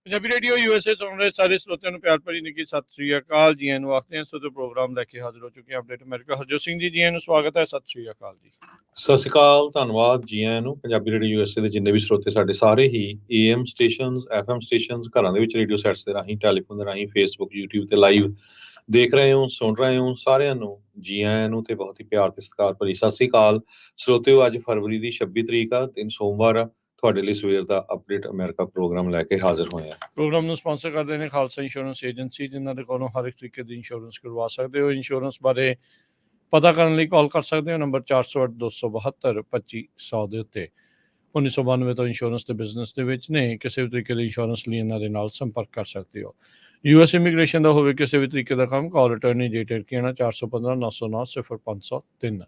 Punjabi radio USA ਸੁਣ ਰਹੇ ਸਾਰੇ ਸਰੋਤਿਆਂ ਨੂੰ ਪਿਆਰ ਭਰੀ ਨਿੱਘੀ ਸਤਿ ਸ੍ਰੀ ਅਕਾਲ। ਜੀ ਆਇਆਂ ਨੂੰ ਆਖਦੇ ਹਾਂ। ਸੋ ਪ੍ਰੋਗਰਾਮ ਲੈ ਕੇ ਹਾਜ਼ਰ ਹੋ ਚੁੱਕੇ ਹਾਂ ਅਪਡੇਟ ਅਮਰੀਕਾ। ਹਰਜੋਤ ਸਿੰਘ ਜੀ, ਜੀ ਆਇਆਂ ਨੂੰ ਸਵਾਗਤ ਹੈ। ਸਤਿ ਸ੍ਰੀ ਅਕਾਲ ਜੀ। ਸਤਿ ਸ਼੍ਰੀ ਅਕਾਲ, ਧੰਨਵਾਦ ਜੀ ਆਇਆਂ ਨੂੰ। ਪੰਜਾਬੀ ਰੇਡੀਓ USA ਦੇ ਜਿੰਨੇ ਵੀ ਸਰੋਤੇ ਸਾਡੇ ਸਾਰੇ ਹੀ AM ਸਟੇਸ਼ਨਸ, FM ਸਟੇਸ਼ਨਸ, ਘਰਾਂ ਦੇ ਵਿੱਚ ਰੇਡੀਓ ਸੈਟਸ ਦੇ ਰਾਹੀਂ, ਟੈਲੀਫੋਨ ਦੇ ਰਾਹੀਂ, ਫੇਸਬੁੱਕ, YouTube ਤੇ ਲਾਈਵ ਦੇਖ ਰਹੇ ਹੋ, ਸੁਣ ਰਹੇ ਹੋ, ਸਾਰਿਆਂ ਨੂੰ ਜੀ ਆਇਆਂ ਨੂੰ ਤੇ ਬਹੁਤ ਹੀ ਪਿਆਰ ਤੇ ਸਤਿਕਾਰ ਭਰੀ ਸਤਿ ਸ਼੍ਰੀ ਅਕਾਲ। ਸਰੋਤਿਓ, ਅੱਜ ਫਰਵਰੀ ਦੀ 26 ਤਰੀਕ ਆ, ਦਿਨ ਸੋਮਵਾਰ ਆ। ਤੁਹਾਡੇ ਲਈ ਸਵੇਰ ਦਾ ਅਪਡੇਟ ਅਮਰੀਕਾ ਪ੍ਰੋਗਰਾਮ ਲੈ ਕੇ ਹਾਜ਼ਰ ਹੋਏ ਆ। ਪ੍ਰੋਗਰਾਮ ਨੂੰ ਸਪਾਂਸਰ ਕਰਦੇ ਨੇ ਖਾਲਸਾ ਇੰਸ਼ੋਰੈਂਸ ਏਜੰਸੀ, ਜਿਨ੍ਹਾਂ ਦੇ ਕੋਲੋਂ ਹਰ ਇੱਕ ਤਰੀਕੇ ਦੀ ਇੰਸ਼ੋਰੈਂਸ ਕਰਵਾ ਸਕਦੇ ਹੋ। ਇੰਸ਼ੋਰੈਂਸ ਬਾਰੇ ਪਤਾ ਕਰਨ ਲਈ ਕਾਲ ਕਰ ਸਕਦੇ ਹੋ ਨੰਬਰ 408-272-2500 ਦੇ ਉੱਤੇ। 1992 ਤੋਂ ਇੰਸ਼ੋਰੈਂਸ ਤੇ ਬਿਜ਼ਨਸ ਦੇ ਵਿੱਚ ਨੇ। ਕਿਸੇ ਵੀ ਤਰੀਕੇ ਦੀ ਇੰਸ਼ੋਰੈਂਸ ਲਈ ਇਹਨਾਂ ਦੇ ਨਾਲ ਸੰਪਰਕ ਕਰ ਸਕਦੇ ਹੋ। US ਇਮੀਗ੍ਰੇਸ਼ਨ ਦਾ ਹੋਵੇ ਕਿਸੇ ਵੀ ਤਰੀਕੇ ਦਾ ਕੰਮ, ਕਾਲ ਰਿਟਰਨੀ ਜੇਟਰ ਕਹਿਣਾ 415-909-0503।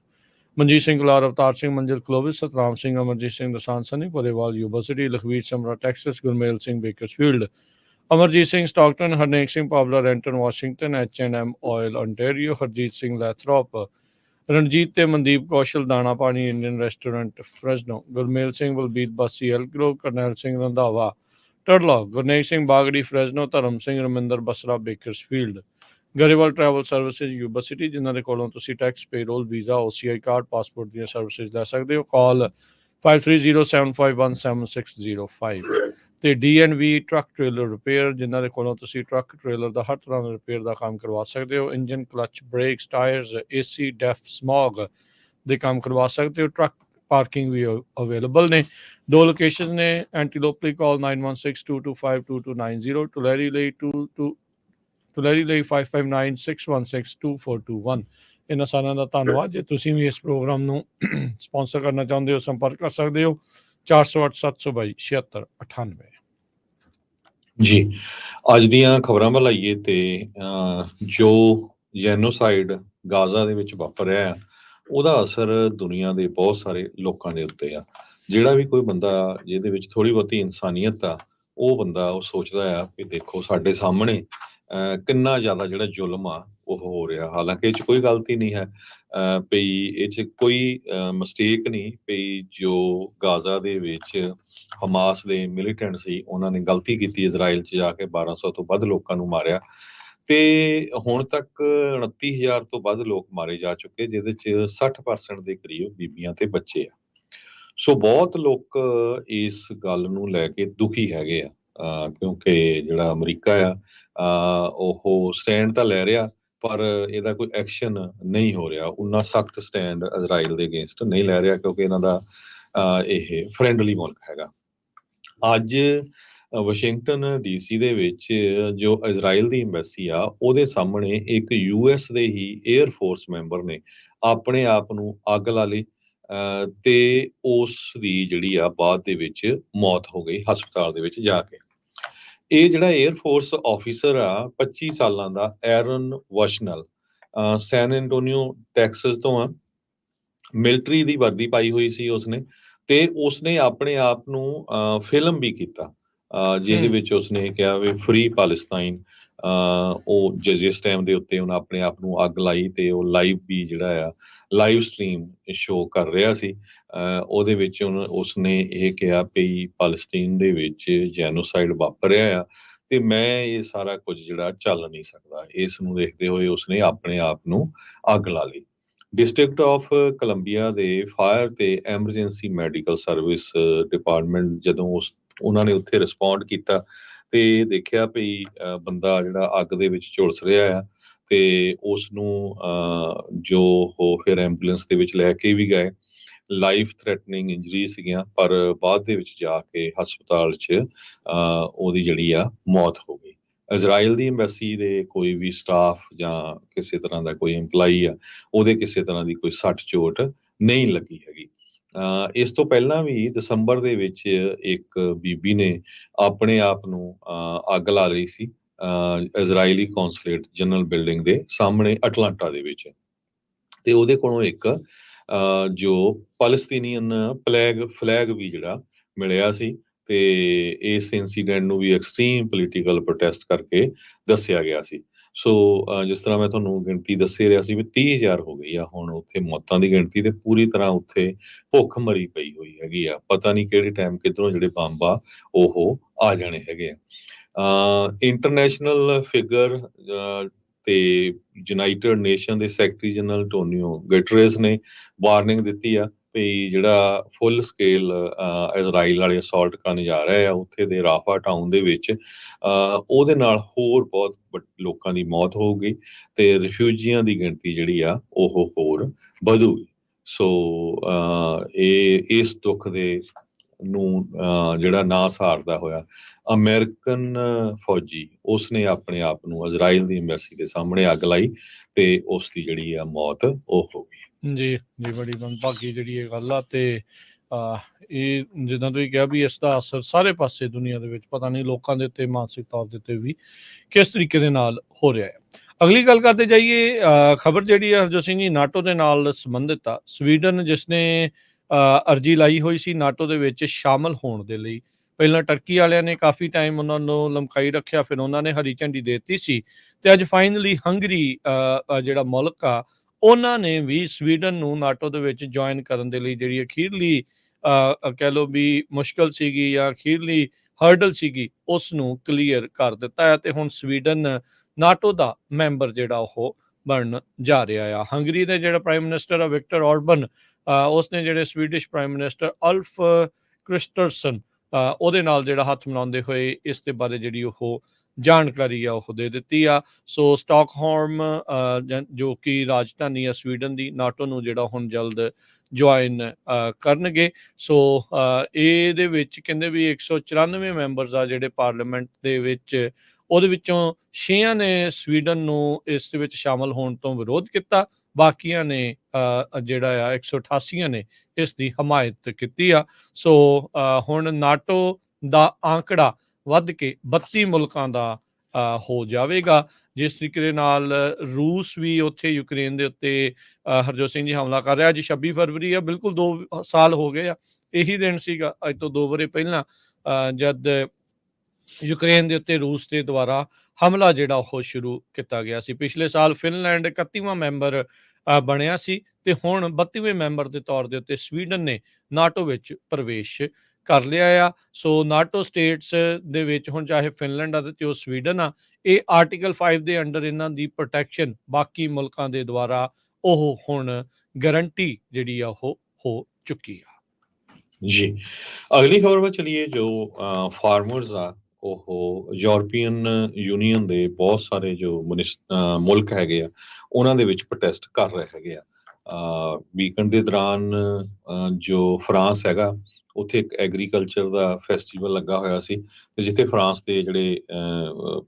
ਮਨਜੀਤ ਸਿੰਘ ਗੁਲਾਰ, ਅਵਤਾਰ ਸਿੰਘ ਮੰਜ਼ਿਲ ਕਲੋਵਿਸ, ਸਤਰਾਮ ਸਿੰਘ, ਅਮਰਜੀਤ ਸਿੰਘ ਦਸਾਨ ਸਨੀ ਪੋਲੇਵਾਲ university, Lakhvir Samra Texas, Gurmel Singh Bakersfield, Amarjit Singh Stockton, Harnek Singh Pawla Renton Washington, H&M oil ontario, Harjit Singh Lathrop, Ranjit ਤੇ Mandeep Kaushal Dana Pani Indian restaurant Fresno, Gurmel Singh Balbir Bassi ਐਲਗਰੋ, ਕਰਨੈਲ ਸਿੰਘ ਰੰਧਾਵਾ ਟਰਲਾ, ਗੁਰਨੇਕ ਸਿੰਘ ਬਾਗੜੀ ਫਰੈਜ਼ਨੋ, ਧਰਮ Singh Raminder Basra Bakersfield, Grewal travel services university, ਜਿਨ੍ਹਾਂ ਦੇ ਕੋਲੋਂ ਤੁਸੀਂ tax, payroll, visa, OCI card, passport ਦੀਆਂ ਸਰਵਿਸਿਜ਼ ਲੈ ਸਕਦੇ ਹੋ। ਕਾਲ 5307517605 ਤੇ DNV ਟਰੱਕ ਟ੍ਰੇਲਰ ਰਿਪੇਅਰ, ਜਿਨ੍ਹਾਂ ਦੇ ਕੋਲੋਂ ਤੁਸੀਂ ਟਰੱਕ ਟ੍ਰੇਲਰ ਦਾ ਹਰ ਤਰ੍ਹਾਂ ਦਾ ਰਿਪੇਅਰ ਦਾ ਕੰਮ ਕਰਵਾ ਸਕਦੇ ਹੋ। Engine, clutch, brakes, tyres, AC, diff, smog ਦੇ ਕੰਮ ਕਰਵਾ ਸਕਦੇ ਹੋ। ਟਰੱਕ ਪਾਰਕਿੰਗ ਵੀ ਅਵੇਲੇਬਲ ਨੇ। ਦੋ ਲੋਕੇਸ਼ਨ ਨੇ। ਐਂਟੀਲੋਪ ਲਈ ਕਾਲ 9162252290, ਟੁਲੈਰੀ ਲਈ 5596162421। ਇਹਨਾਂ ਸਾਰਿਆਂ ਦਾ ਧੰਨਵਾਦ। ਜੇ ਤੁਸੀਂ ਵੀ ਇਸ ਪ੍ਰੋਗਰਾਮ ਨੂੰ ਸਪਾਂਸਰ ਕਰਨਾ ਚਾਹੁੰਦੇ ਹੋ, ਸੰਪਰਕ ਕਰ ਸਕਦੇ ਹੋ 408-722-7698। ਜੀ, ਅੱਜ ਦੀਆਂ ਖਬਰਾਂ ਵੱਲ ਆਈਏ ਤੇ ਜੋ ਜੈਨੋਸਾਈਡ ਗਾਜ਼ਾ ਦੇ ਵਿੱਚ ਵਾਪਰ ਰਿਹਾ ਆ, ਉਹਦਾ ਅਸਰ ਦੁਨੀਆ ਦੇ ਬਹੁਤ ਸਾਰੇ ਲੋਕਾਂ ਦੇ ਉੱਤੇ ਆ। ਜਿਹੜਾ ਵੀ ਕੋਈ ਬੰਦਾ ਜਿਹਦੇ ਵਿੱਚ ਥੋੜੀ ਬਹੁਤੀ ਇਨਸਾਨੀਅਤ ਆ, ਉਹ ਬੰਦਾ ਉਹ ਸੋਚਦਾ ਆ ਕਿ ਦੇਖੋ ਸਾਡੇ ਸਾਹਮਣੇ ਕਿੰਨਾ ਜ਼ਿਆਦਾ ਜਿਹੜਾ ਜ਼ੁਲਮ ਆ ਉਹ ਹੋ ਰਿਹਾ। ਹਾਲਾਂਕਿ ਇਹ 'ਚ ਕੋਈ ਗਲਤੀ ਨਹੀਂ ਹੈ, ਪਈ ਇਹ 'ਚ ਕੋਈ ਮਿਸਟੇਕ ਨਹੀਂ ਪਈ। ਜੋ ਗਾਜ਼ਾ ਦੇ ਵਿੱਚ ਹਮਾਸ ਦੇ ਮਿਲੀਟੈਂਟ ਸੀ, ਉਹਨਾਂ ਨੇ ਗਲਤੀ ਕੀਤੀ ਇਜ਼ਰਾਈਲ 'ਚ ਜਾ ਕੇ 1200 ਤੋਂ ਵੱਧ ਲੋਕਾਂ ਨੂੰ ਮਾਰਿਆ ਤੇ ਹੁਣ ਤੱਕ 29,000 ਤੋਂ ਵੱਧ ਲੋਕ ਮਾਰੇ ਜਾ ਚੁੱਕੇ, ਜਿਹਦੇ 'ਚ 60% ਦੇ ਕਰੀਬ ਬੀਬੀਆਂ ਤੇ ਬੱਚੇ ਆ। ਸੋ ਬਹੁਤ ਲੋਕ ਇਸ ਗੱਲ ਨੂੰ ਲੈ ਕੇ ਦੁਖੀ ਹੈਗੇ ਆ, ਕਿਉਂਕਿ ਜਿਹੜਾ ਅਮਰੀਕਾ ਆ ਉਹ ਸਟੈਂਡ ਤਾਂ ਲੈ ਰਿਹਾ, ਪਰ ਇਹਦਾ ਕੋਈ ਐਕਸ਼ਨ ਨਹੀਂ ਹੋ ਰਿਹਾ। ਉਨਾ ਸਖਤ ਸਟੈਂਡ ਇਜ਼ਰਾਈਲ ਦੇ ਅਗੇਂਸਟ ਨਹੀਂ ਲੈ ਰਿਹਾ, ਕਿਉਂਕਿ ਇਹਨਾਂ ਦਾ ਇਹ ਫਰੈਂਡਲੀ ਮੁਲਕ ਹੈਗਾ। ਅੱਜ ਵਾਸ਼ਿੰਗਟਨ DC ਦੇ ਵਿੱਚ ਜੋ ਇਜ਼ਰਾਈਲ ਦੀ ਐਮਬੈਸੀ ਆ, ਉਹਦੇ ਸਾਹਮਣੇ ਇੱਕ US ਦੇ ਹੀ 에ਅਰ ਫੋਰਸ ਮੈਂਬਰ ਨੇ ਆਪਣੇ ਆਪ ਨੂੰ ਅੱਗ ਲਾ ਲਈ ਤੇ ਉਸ ਦੀ ਜਿਹੜੀ ਆ ਬਾਅਦ ਦੇ ਵਿੱਚ ਮੌਤ ਹੋ ਗਈ ਹਸਪਤਾਲ ਦੇ ਵਿੱਚ ਜਾ ਕੇ। ਇਹ ਜਿਹੜਾ 에ਅਰ ਫੋਰਸ ਆਫੀਸਰ ਆ 25 ਸਾਲਾਂ ਦਾ, ਐਰਨ ਵਾਸ਼ਨਲ, ਸੈਨ ਐਂਟੋਨੀਓ ਟੈਕਸਸ ਤੋਂ ਆ। ਮਿਲਟਰੀ ਦੀ ਵਰਦੀ ਪਾਈ ਹੋਈ ਸੀ ਉਸਨੇ, ਤੇ ਉਸਨੇ ਆਪਣੇ ਆਪ ਨੂੰ ਫਿਲਮ ਵੀ ਕੀਤਾ, ਜਿਹਦੇ ਵਿੱਚ ਉਸਨੇ ਕਿਹਾ ਵੀ ਫ੍ਰੀ ਪਾਲਸਤਾਈਨ। ਉਹ ਜਿਸ ਟਾਈਮ ਦੇ ਉੱਤੇ ਉਹਨੇ ਆਪਣੇ ਆਪ ਨੂੰ ਅੱਗ ਲਾਈ ਤੇ ਉਹ ਲਾਈਵ ਵੀ ਜਿਹੜਾ ਆ ਲਾਈਵ ਸਟ੍ਰੀਮ ਸ਼ੋ ਕਰ ਰਿਹਾ ਸੀ। ਉਹਦੇ ਵਿੱਚ ਉਸਨੇ ਇਹ ਕਿਹਾ ਵੀ ਪਾਲਸਤੀਨ ਦੇ ਵਿੱਚ ਜੈਨੋਸਾਈਡ ਵਾਪਰ ਰਿਹਾ ਆ ਤੇ ਮੈਂ ਇਹ ਸਾਰਾ ਕੁਝ ਜਿਹੜਾ ਚੱਲ ਨਹੀਂ ਸਕਦਾ। ਇਸ ਨੂੰ ਦੇਖਦੇ ਹੋਏ ਉਸਨੇ ਆਪਣੇ ਆਪ ਨੂੰ ਅੱਗ ਲਾ ਲਈ। ਡਿਸਟ੍ਰਿਕਟ ਆਫ ਕੋਲੰਬੀਆ ਦੇ ਫਾਇਰ ਤੇ ਐਮਰਜੈਂਸੀ ਮੈਡੀਕਲ ਸਰਵਿਸ ਡਿਪਾਰਟਮੈਂਟ ਜਦੋਂ ਉਹਨਾਂ ਨੇ ਉੱਥੇ ਰਿਸਪੌਂਡ ਕੀਤਾ ਤੇ ਦੇਖਿਆ ਵੀ ਬੰਦਾ ਜਿਹੜਾ ਅੱਗ ਦੇ ਵਿੱਚ ਝੁਲਸ ਰਿਹਾ ਆ, ਤੇ ਉਸ ਨੂੰ ਜੋ ਉਹ ਫਿਰ ਐਂਬੂਲੈਂਸ ਦੇ ਵਿੱਚ ਲੈ ਕੇ ਵੀ ਗਏ। ਲਾਈਫ ਥ੍ਰੈਟਨਿੰਗ ਇੰਜਰੀ ਸੀਗੀਆਂ, ਪਰ ਬਾਅਦ ਦੇ ਵਿੱਚ ਜਾ ਕੇ ਹਸਪਤਾਲ 'ਚ ਉਹਦੀ ਜਿਹੜੀ ਆ ਮੌਤ ਹੋ ਗਈ। ਇਜ਼ਰਾਈਲ ਦੀ ਐਮਬੈਸੀ ਦੇ ਕੋਈ ਵੀ ਸਟਾਫ ਜਾਂ ਕਿਸੇ ਤਰ੍ਹਾਂ ਦਾ ਕੋਈ EMPLOYEE ਆ, ਉਹਦੇ ਕਿਸੇ ਤਰ੍ਹਾਂ ਦੀ ਕੋਈ ਸੱਟ ਚੋਟ ਨਹੀਂ ਲੱਗੀ ਹੈਗੀ। ਇਸ ਤੋਂ ਪਹਿਲਾਂ ਵੀ ਦਸੰਬਰ ਦੇ ਵਿੱਚ ਇੱਕ ਬੀਬੀ ਨੇ ਆਪਣੇ ਆਪ ਨੂੰ ਅੱਗ ਲਾ ਲਈ ਸੀ ਇਜ਼ਰਾਈਲੀ ਕੌਂਸਲੇਟ ਜਨਰਲ ਬਿਲਡਿੰਗ ਦੇ ਸਾਹਮਣੇ ਅਟਲਾਂਟਾ ਦੇ ਵਿੱਚ, ਤੇ ਉਹਦੇ ਕੋਲੋਂ ਇੱਕ ਜੋ ਪੈਲਸਤੀਨੀਅਨ ਫਲੈਗ ਵੀ ਜਿਹੜਾ ਮਿਲਿਆ ਸੀ। ਤੇ ਇਸ ਇਨਸੀਡੈਂਟ ਨੂੰ ਵੀ ਐਕਸਟ੍ਰੀਮ ਪੋਲੀਟੀਕਲ ਪ੍ਰੋਟੈਸਟ ਕਰਕੇ ਦੱਸਿਆ ਗਿਆ ਸੀ। ਸੋ ਜਿਸ ਤਰ੍ਹਾਂ ਮੈਂ ਤੁਹਾਨੂੰ ਗਿਣਤੀ ਦੱਸੇ ਰਿਹਾ ਸੀ ਵੀ 30,000 ਹੋ ਗਈ ਆ ਹੁਣ ਉੱਥੇ ਮੌਤਾਂ ਦੀ ਗਿਣਤੀ, ਤੇ ਪੂਰੀ ਤਰ੍ਹਾਂ ਉੱਥੇ ਭੁੱਖ ਮਰੀ ਪਈ ਹੋਈ ਹੈਗੀ ਆ। ਪਤਾ ਨਹੀਂ ਕਿਹੜੇ ਟਾਈਮ ਕਿੱਧਰੋਂ ਜਿਹੜੇ ਬੰਬ ਆ ਉਹ ਆ ਜਾਣੇ ਹੈਗੇ ਆ। ਇੰਟਰਨੈਸ਼ਨਲ ਫਿਗਰ ਤੇ ਯੂਨਾਈਟਿਡ ਨੇਸ਼ਨ ਦੇ ਸੈਕਟਰੀ ਜਨਰਲ ਐਂਟੋਨੀਓ ਗੁਟਰੇਸ ਨੇ ਵਾਰਨਿੰਗ ਦਿੱਤੀ ਆ ਵੀ ਜਿਹੜਾ ਫੁੱਲ ਸਕੇਲ ਇਜ਼ਰਾਈਲ ਵਾਲੇ ਅਸੌਲਟ ਕਰਨ ਜਾ ਰਹੇ ਆ ਉੱਥੇ ਦੇ ਰਾਫਾ ਟਾਊਨ ਦੇ ਵਿੱਚ, ਉਹਦੇ ਨਾਲ ਹੋਰ ਬਹੁਤ ਲੋਕਾਂ ਦੀ ਮੌਤ ਹੋਊਗੀ ਤੇ ਰਿਫਿਊਜੀਆਂ ਦੀ ਗਿਣਤੀ ਜਿਹੜੀ ਆ ਉਹ ਹੋਰ ਵਧੂਗੀ। ਸੋ ਇਹ ਇਸ ਦੁੱਖ ਦੇ ਨੂੰ ਜਿਹੜਾ ਨਾ ਸਹਾਰਦਾ ਹੋਇਆ ਅਮਰੀਕਨ ਫੌਜੀ ਉਸਨੇ ਆਪਣੇ ਆਪ ਨੂੰ ਇਜ਼ਰਾਈਲ ਦੀ ਐਮਬੈਸੀ ਦੇ ਸਾਹਮਣੇ ਅੱਗ ਲਾਈ ਤੇ ਉਸ ਦੀ ਜਿਹੜੀ ਆ ਮੌਤ ਉਹ ਹੋ ਗਈ। ਜੀ ਜੀ, ਬੜੀ ਮੰਦਭਾਗੀ ਜਿਹੜੀ ਇਹ ਗੱਲ ਆ ਤੇ ਇਹ ਜਿੱਦਾਂ ਤੁਸੀਂ ਕਿਹਾ ਵੀ ਇਸ ਦਾ ਅਸਰ ਸਾਰੇ ਪਾਸੇ ਦੁਨੀਆ ਦੇ ਵਿੱਚ ਪਤਾ ਨਹੀਂ ਲੋਕਾਂ ਦੇ ਉੱਤੇ ਮਾਨਸਿਕ ਤੌਰ ਦੇ ਉੱਤੇ ਵੀ ਕਿਸ ਤਰੀਕੇ ਦੇ ਨਾਲ ਹੋ ਰਿਹਾ ਹੈ। ਅਗਲੀ ਗੱਲ ਕਰਦੇ ਜਾਈਏ, ਖਬਰ ਜਿਹੜੀ ਹੈ ਹਰਜੋਤ ਸਿੰਘ ਜੀ ਨਾਟੋ ਦੇ ਨਾਲ ਸੰਬੰਧਿਤ ਆ। ਸਵੀਡਨ ਜਿਸਨੇ ਅਰਜੀ ਲਾਈ ਹੋਈ ਸੀ ਨਾਟੋ ਦੇ ਵਿੱਚ ਸ਼ਾਮਲ ਹੋਣ ਦੇ ਲਈ, ਪਹਿਲਾਂ ਟਰਕੀ ਵਾਲਿਆਂ ਨੇ ਕਾਫੀ ਟਾਈਮ ਉਹਨਾਂ ਨੂੰ ਲਮਕਾਈ ਰੱਖਿਆ, ਫਿਰ ਉਹਨਾਂ ਨੇ ਹਰੀ ਝੰਡੀ ਦੇ ਦਿੱਤੀ ਸੀ ਤੇ ਅੱਜ ਫਾਈਨਲੀ ਹੰਗਰੀ ਜਿਹੜਾ ਮੁਲਕ ਆ ਉਹਨਾਂ ਨੇ ਵੀ ਸਵੀਡਨ ਨੂੰ ਨਾਟੋ ਦੇ ਵਿੱਚ ਜੁਆਇਨ ਕਰਨ ਦੇ ਲਈ ਜਿਹੜੀ ਅਖੀਰਲੀ ਕਹਿ ਲਓ ਵੀ ਮੁਸ਼ਕਲ ਸੀਗੀ ਜਾਂ ਅਖੀਰਲੀ ਹਰਡਲ ਸੀਗੀ ਉਸ ਨੂੰ ਕਲੀਅਰ ਕਰ ਦਿੱਤਾ ਹੈ ਤੇ ਹੁਣ ਸਵੀਡਨ ਨਾਟੋ ਦਾ ਮੈਂਬਰ ਜਿਹੜਾ ਉਹ ਬਣਨ ਜਾ ਰਿਹਾ ਆ। ਹੰਗਰੀ ਦੇ ਜਿਹੜਾ ਪ੍ਰਾਈਮ ਮਿਨਿਸਟਰ ਆ ਵਿਕਟਰ ਔਰਬਨ, ਉਸਨੇ ਜਿਹੜੇ ਸਵੀਡਿਸ਼ ਪ੍ਰਾਈਮ ਮਿਨਿਸਟਰ ਅਲਫ ਕ੍ਰਿਸਟਰਸਨ ਉਹਦੇ ਨਾਲ ਜਿਹੜਾ ਹੱਥ ਮਿਲਾਉਂਦੇ ਹੋਏ ਇਸ ਦੇ ਬਾਰੇ ਜਿਹੜੀ ਉਹ ਜਾਣਕਾਰੀ ਆ ਉਹ ਦੇ ਦਿੱਤੀ ਆ। ਸੋ ਸਟਾਕਹੋਲਮ ਜੋ ਕਿ ਰਾਜਧਾਨੀ ਆ ਸਵੀਡਨ ਦੀ, ਨਾਟੋ ਨੂੰ ਜਿਹੜਾ ਹੁਣ ਜਲਦ ਜੁਆਇਨ ਕਰਨਗੇ। ਸੋ ਇਹਦੇ ਵਿੱਚ ਕਹਿੰਦੇ ਵੀ 194 ਮੈਂਬਰਸ ਆ ਜਿਹੜੇ ਪਾਰਲੀਮੈਂਟ ਦੇ ਵਿੱਚ, ਉਹਦੇ ਵਿੱਚੋਂ 6 ਨੇ ਸਵੀਡਨ ਨੂੰ ਇਸ ਦੇ ਵਿੱਚ ਸ਼ਾਮਲ ਹੋਣ ਤੋਂ ਵਿਰੋਧ ਕੀਤਾ, ਬਾਕੀਆਂ ਨੇ ਜਿਹੜਾ ਆ 188 ਨੇ ਇਸ ਦੀ ਹਮਾਇਤ ਕੀਤੀ ਆ। ਸੋ ਹੁਣ ਨਾਟੋ ਦਾ ਆંકੜਾ ਵੱਧ ਕੇ 32 ਮੁਲਕਾਂ ਦਾ ਹੋ ਜਾਵੇਗਾ। ਜਿਸ ਤਰੀਕੇ ਦੇ ਨਾਲ ਰੂਸ ਵੀ ਉੱਥੇ ਯੂਕਰੇਨ ਦੇ ਉੱਤੇ ਹਰਜੋਤ ਸਿੰਘ ਜੀ ਹਮਲਾ ਕਰ ਰਿਹਾ। ਅੱਜ 26 ਫਰਵਰੀ ਆ, ਬਿਲਕੁਲ 2 ਸਾਲ ਹੋ ਗਏ ਆ। ਇਹੀ ਦਿਨ ਸੀਗਾ ਅੱਜ ਤੋਂ 2 ਵਰ੍ਹੇ ਪਹਿਲਾਂ ਜਦ ਯੂਕਰੇਨ ਦੇ ਉੱਤੇ ਰੂਸ ਦੇ ਦੁਆਰਾ ਹਮਲਾ ਜਿਹੜਾ ਉਹ ਸ਼ੁਰੂ ਕੀਤਾ ਗਿਆ ਸੀ। ਪਿਛਲੇ ਸਾਲ ਫਿਨਲੈਂਡ 31ਵਾਂ ਮੈਂਬਰ ਬਣਿਆ ਸੀ ਤੇ ਹੁਣ 32ਵੇਂ ਮੈਂਬਰ ਦੇ ਤੌਰ ਦੇ ਉੱਤੇ ਸਵੀਡਨ ਨੇ ਨਾਟੋ ਵਿੱਚ ਪ੍ਰਵੇਸ਼ ਕਰ ਲਿਆ ਆ। ਸੋ ਨਾਟੋ ਸਟੇਟਸ ਦੇ ਵਿੱਚ ਹੁਣ ਚਾਹੇ ਫਿਨਲੈਂਡ ਆ ਤੇ ਉਹ ਸਵੀਡਨ ਆ, ਇਹ ਆਰਟੀਕਲ 5 ਦੇ ਅੰਡਰ ਇਹਨਾਂ ਦੀ ਪ੍ਰੋਟੈਕਸ਼ਨ ਬਾਕੀ ਮੁਲਕਾਂ ਦੇ ਦੁਆਰਾ ਉਹ ਹੁਣ ਗਰੰਟੀ ਜਿਹੜੀ ਆ ਉਹ ਹੋ ਚੁੱਕੀ ਆ। ਜੀ, ਅਗਲੀ ਖਬਰ ਵੱਲ ਚਲੀਏ। ਜੋ ਫਾਰਮਰਸ ਆ ਉਹ ਯੂਰਪੀਅਨ ਯੂਨੀਅਨ ਦੇ ਬਹੁਤ ਸਾਰੇ ਜੋ ਮੁਲਕ ਹੈਗੇ ਆ ਉਹਨਾਂ ਦੇ ਵਿੱਚ ਪ੍ਰੋਟੈਸਟ ਕਰ ਰਹੇ ਹੈਗੇ ਆ। ਵੀਕਐਂਡ ਦੇ ਦੌਰਾਨ ਜੋ ਫਰਾਂਸ ਹੈਗਾ ਉੱਥੇ ਇੱਕ ਐਗਰੀਕਲਚਰ ਦਾ ਫੈਸਟੀਵਲ ਲੱਗਾ ਹੋਇਆ ਸੀ ਤੇ ਜਿੱਥੇ ਫਰਾਂਸ ਦੇ ਜਿਹੜੇ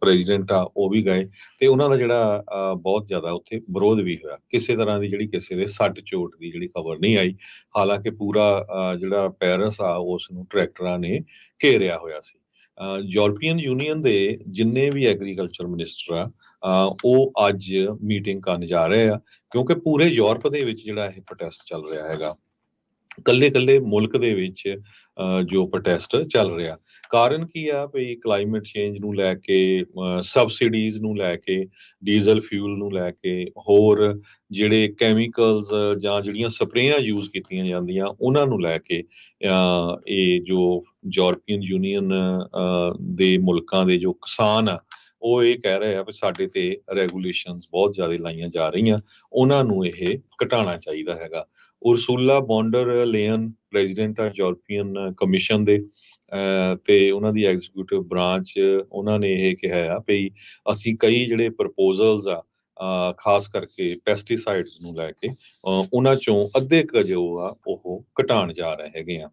ਪ੍ਰੈਜ਼ੀਡੈਂਟ ਆ ਉਹ ਵੀ ਗਏ ਤੇ ਉਹਨਾਂ ਦਾ ਜਿਹੜਾ ਬਹੁਤ ਜ਼ਿਆਦਾ ਉੱਥੇ ਵਿਰੋਧ ਵੀ ਹੋਇਆ। ਕਿਸੇ ਤਰ੍ਹਾਂ ਦੀ ਜਿਹੜੀ ਕਿਸੇ ਦੇ ਸੱਟ ਚੋਟ ਦੀ ਜਿਹੜੀ ਖਬਰ ਨਹੀਂ ਆਈ, ਹਾਲਾਂਕਿ ਪੂਰਾ ਜਿਹੜਾ ਪੈਰਿਸ ਆ ਉਸ ਨੂੰ ਟਰੈਕਟਰਾਂ ਨੇ ਘੇਰਿਆ ਹੋਇਆ ਸੀ। ਯੂਰਪੀਅਨ ਯੂਨੀਅਨ ਦੇ ਜਿੰਨੇ ਵੀ ਐਗਰੀਕਲਚਰ ਮਿਨਿਸਟਰ ਆ ਉਹ ਅੱਜ ਮੀਟਿੰਗ ਕਰਨ ਜਾ ਰਹੇ ਆ ਕਿਉਂਕਿ ਪੂਰੇ ਯੂਰਪ ਦੇ ਵਿੱਚ ਜਿਹੜਾ ਇਹ ਪ੍ਰੋਟੈਸਟ ਚੱਲ ਰਿਹਾ ਹੈਗਾ। ਕੱਲੇ ਮੁਲਕ ਦੇ ਵਿੱਚ ਜੋ ਪ੍ਰੋਟੈਸਟ ਚੱਲ ਰਿਹਾ, ਕਾਰਨ ਕੀ ਆ ਵੀ ਕਲਾਈਮੇਟ ਚੇਂਜ ਨੂੰ ਲੈ ਕੇ, ਸਬਸਿਡੀਜ਼ ਨੂੰ ਲੈ ਕੇ, ਡੀਜ਼ਲ ਫਿਊਲ ਨੂੰ ਲੈ ਕੇ, ਹੋਰ ਜਿਹੜੇ ਕੈਮੀਕਲਸ ਜਾਂ ਜਿਹੜੀਆਂ ਸਪਰੇਆਂ ਯੂਜ਼ ਕੀਤੀਆਂ ਜਾਂਦੀਆਂ ਉਹਨਾਂ ਨੂੰ ਲੈ ਕੇ ਇਹ ਜੋ ਯੂਰਪੀਅਨ ਯੂਨੀਅਨ ਦੇ ਮੁਲਕਾਂ ਦੇ ਜੋ ਕਿਸਾਨ ਆ ਉਹ ਇਹ ਕਹਿ ਰਹੇ ਆ ਵੀ ਸਾਡੇ ਤੇ ਰੈਗੂਲੇਸ਼ਨਸ ਬਹੁਤ ਜ਼ਿਆਦਾ ਲਾਈਆਂ ਜਾ ਰਹੀਆਂ, ਉਹਨਾਂ ਨੂੰ ਇਹ ਘਟਾਉਣਾ ਚਾਹੀਦਾ ਹੈਗਾ। ਉਰਸੂਲਾ ਬੌਂਡਰ ਲੇਅਨ ਪ੍ਰੈਜ਼ੀਡੈਂਟ ਆ ਯੂਰਪੀਅਨ ਕਮਿਸ਼ਨ ਦੇ ਤੇ ਉਹਨਾਂ ਦੀ ਐਗਜ਼ੀਕਿਊਟਿਵ ਬ੍ਰਾਂਚ, ਉਹਨਾਂ ਨੇ ਇਹ ਕਿਹਾ ਆ ਵੀ ਅਸੀਂ ਕਈ ਜਿਹੜੇ ਪ੍ਰਪੋਜ਼ਲਸ ਆ ਖਾਸ ਕਰਕੇ ਪੈਸਟੀਸਾਈਡਸ ਨੂੰ ਲੈ ਕੇ ਉਹਨਾਂ ਚੋਂ ਅੱਧੇ ਕੁ ਜੋ ਆ ਉਹ ਘਟਾਉਣ ਜਾ ਰਹੇ ਹੈਗੇ ਆ।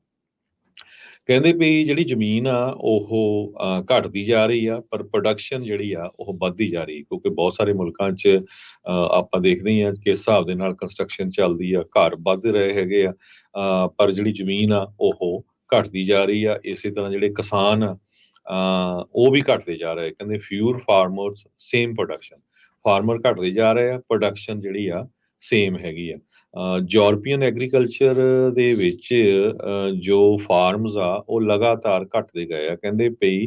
ਕਹਿੰਦੇ ਵੀ ਜਿਹੜੀ ਜ਼ਮੀਨ ਆ ਉਹ ਘਟਦੀ ਜਾ ਰਹੀ ਆ ਪਰ ਪ੍ਰੋਡਕਸ਼ਨ ਜਿਹੜੀ ਆ ਉਹ ਵੱਧਦੀ ਜਾ ਰਹੀ, ਕਿਉਂਕਿ ਬਹੁਤ ਸਾਰੇ ਮੁਲਕਾਂ 'ਚ ਆਪਾਂ ਦੇਖਦੇ ਹਾਂ ਕਿਸ ਹਿਸਾਬ ਦੇ ਨਾਲ ਕੰਸਟਰਕਸ਼ਨ ਚੱਲਦੀ ਆ, ਘਰ ਵੱਧ ਰਹੇ ਹੈਗੇ ਆ ਪਰ ਜਿਹੜੀ ਜ਼ਮੀਨ ਆ ਉਹ ਘਟਦੀ ਜਾ ਰਹੀ ਆ। ਇਸੇ ਤਰ੍ਹਾਂ ਜਿਹੜੇ ਕਿਸਾਨ ਆ ਉਹ ਵੀ ਘਟਦੇ ਜਾ ਰਹੇ। ਕਹਿੰਦੇ ਫਿਊਰ ਫਾਰਮਰਸ ਸੇਮ ਪ੍ਰੋਡਕਸ਼ਨ, ਫਾਰਮਰ ਘਟਦੇ ਜਾ ਰਹੇ ਆ, ਪ੍ਰੋਡਕਸ਼ਨ ਜਿਹੜੀ ਆ ਸੇਮ ਹੈਗੀ ਆ। ਯੂਰਪੀਅਨ ਐਗਰੀਕਲਚਰ ਦੇ ਵਿੱਚ ਜੋ ਫਾਰਮਸ ਆ ਉਹ ਲਗਾਤਾਰ ਘਟਦੇ ਗਏ ਆ। ਕਹਿੰਦੇ ਪਈ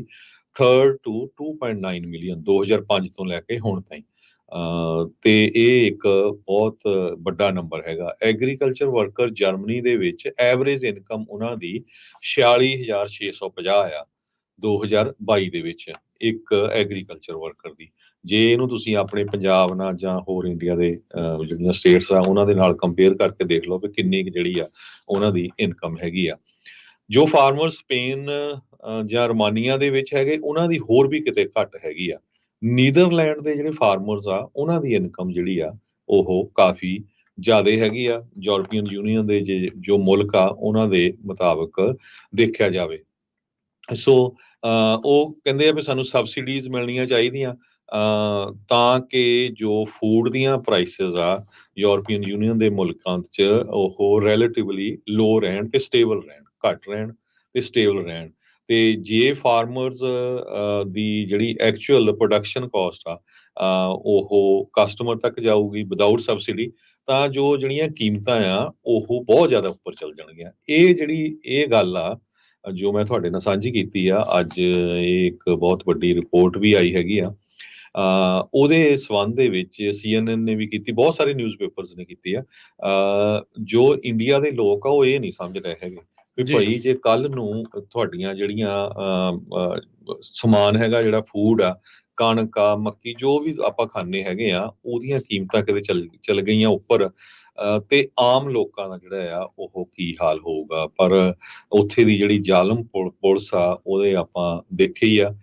3rd to 2.9 ਮਿਲੀਅਨ 2005 ਤੋਂ ਲੈ ਕੇ ਹੁਣ ਤਾਈਂ, ਤੇ ਇਹ ਇੱਕ ਬਹੁਤ ਵੱਡਾ ਨੰਬਰ ਹੈਗਾ। ਐਗਰੀਕਲਚਰ ਵਰਕਰ ਜਰਮਨੀ ਦੇ ਵਿੱਚ ਐਵਰੇਜ ਇਨਕਮ ਉਹਨਾਂ ਦੀ 46,650 ਆ 2022 ਦੇ ਵਿੱਚ। ਇੱਕ ਐਗਰੀਕਲਚਰ ਵਰਕਰ ਦੀ। ਜੇ ਇਹਨੂੰ ਤੁਸੀਂ ਆਪਣੇ ਪੰਜਾਬ ਨਾਲ ਜਾਂ ਹੋਰ ਇੰਡੀਆ ਦੇ ਜਿਹੜੀਆਂ ਸਟੇਟਸ ਆ ਉਹਨਾਂ ਦੇ ਨਾਲ ਕੰਪੇਅਰ ਕਰਕੇ ਦੇਖ ਲਓ ਵੀ ਕਿੰਨੀ ਕੁ ਜਿਹੜੀ ਆ ਉਹਨਾਂ ਦੀ ਇਨਕਮ ਹੈਗੀ ਆ। ਜੋ ਫਾਰਮਰ ਸਪੇਨ ਜਾਂ ਰੋਮਾਨੀਆ ਦੇ ਵਿੱਚ ਹੈਗੇ ਉਹਨਾਂ ਦੀ ਹੋਰ ਵੀ ਕਿਤੇ ਘੱਟ ਹੈਗੀ ਆ। ਨੀਦਰਲੈਂਡ ਦੇ ਜਿਹੜੇ ਫਾਰਮਰਸ ਆ ਉਹਨਾਂ ਦੀ ਇਨਕਮ ਜਿਹੜੀ ਆ ਉਹ ਕਾਫੀ ਜ਼ਿਆਦਾ ਹੈਗੀ ਆ ਯੂਰਪੀਅਨ ਯੂਨੀਅਨ ਦੇ ਜੋ ਮੁਲਕ ਆ ਉਹਨਾਂ ਦੇ ਮੁਤਾਬਕ ਦੇਖਿਆ ਜਾਵੇ। ਸੋ ਉਹ ਕਹਿੰਦੇ ਆ ਵੀ ਸਾਨੂੰ ਸਬਸਿਡੀਜ਼ ਮਿਲਣੀਆਂ ਚਾਹੀਦੀਆਂ ਤਾਂ ਕਿ ਜੋ ਫੂਡ ਦੀਆਂ ਪ੍ਰਾਈਸਿਸ ਆ ਯੂਰਪੀਅਨ ਯੂਨੀਅਨ ਦੇ ਮੁਲਕਾਂ 'ਚ ਉਹ ਰਿਲੇਟਿਵਲੀ ਲੋ ਰਹਿਣ ਤੇ ਸਟੇਬਲ ਰਹਿਣ, ਘੱਟ ਰਹਿਣ ਤੇ ਸਟੇਬਲ ਰਹਿਣ। ਤੇ ਜੇ ਫਾਰਮਰਸ ਦੀ ਜਿਹੜੀ ਐਕਚੁਅਲ ਪ੍ਰੋਡਕਸ਼ਨ ਕਾਸਟ ਆ ਉਹ ਕਸਟਮਰ ਤੱਕ ਜਾਊਗੀ ਵਿਦਆਊਟ ਸਬਸਿਡੀ, ਤਾਂ ਜੋ ਜਿਹੜੀਆਂ ਕੀਮਤਾਂ ਆ ਉਹ ਬਹੁਤ ਜ਼ਿਆਦਾ ਉੱਪਰ ਚੱਲ ਜਾਣਗੀਆਂ। ਇਹ ਗੱਲ ਆ ਜੋ ਮੈਂ ਤੁਹਾਡੇ ਨਾਲ ਸਾਂਝੀ ਕੀਤੀ ਆ ਅੱਜ। ਇਹ ਇੱਕ ਬਹੁਤ ਵੱਡੀ ਰਿਪੋਰਟ ਵੀ ਆਈ ਹੈਗੀ ਆ ਉਹਦੇ ਸੰਬੰਧ ਦੇ ਵਿੱਚ CNN ਨੇ ਵੀ ਕੀਤੀ, ਬਹੁਤ ਸਾਰੇ ਨਿਊਜ਼ਪੇਪਰਸ ਨੇ ਕੀਤੀ ਆ। ਜੋ ਇੰਡੀਆ ਦੇ ਲੋਕ ਆ ਉਹ ਇਹ ਨਹੀਂ ਸਮਝ ਰਹੇ ਹੈਗੇ ਵੀ ਜੀ। ਭਾਈ ਜੇ ਕੱਲ ਨੂੰ ਤੁਹਾਡੀਆਂ ਜਿਹੜੀਆਂ ਸਮਾਨ ਹੈਗਾ, ਜਿਹੜਾ ਫੂਡ ਆ, ਕਣਕ ਆ, ਮੱਕੀ, ਜੋ ਵੀ ਆਪਾਂ ਖਾਂਦੇ ਹੈਗੇ ਆ, ਉਹਦੀਆਂ ਕੀਮਤਾਂ ਕਿਤੇ ਚੱਲ ਗਈਆਂ ਉੱਪਰ ਤੇ ਆਮ ਲੋਕਾਂ ਦਾ ਜਿਹੜਾ ਆ ਉਹ ਕੀ ਹਾਲ ਹੋਊਗਾ। ਪਰ ਉੱਥੇ ਦੀ ਜਿਹੜੀ ਜ਼ਾਲਮ ਪੁਲਿਸ ਆ ਉਹਦੇ ਆਪਾਂ ਦੇਖੇ ਹੀ ਆ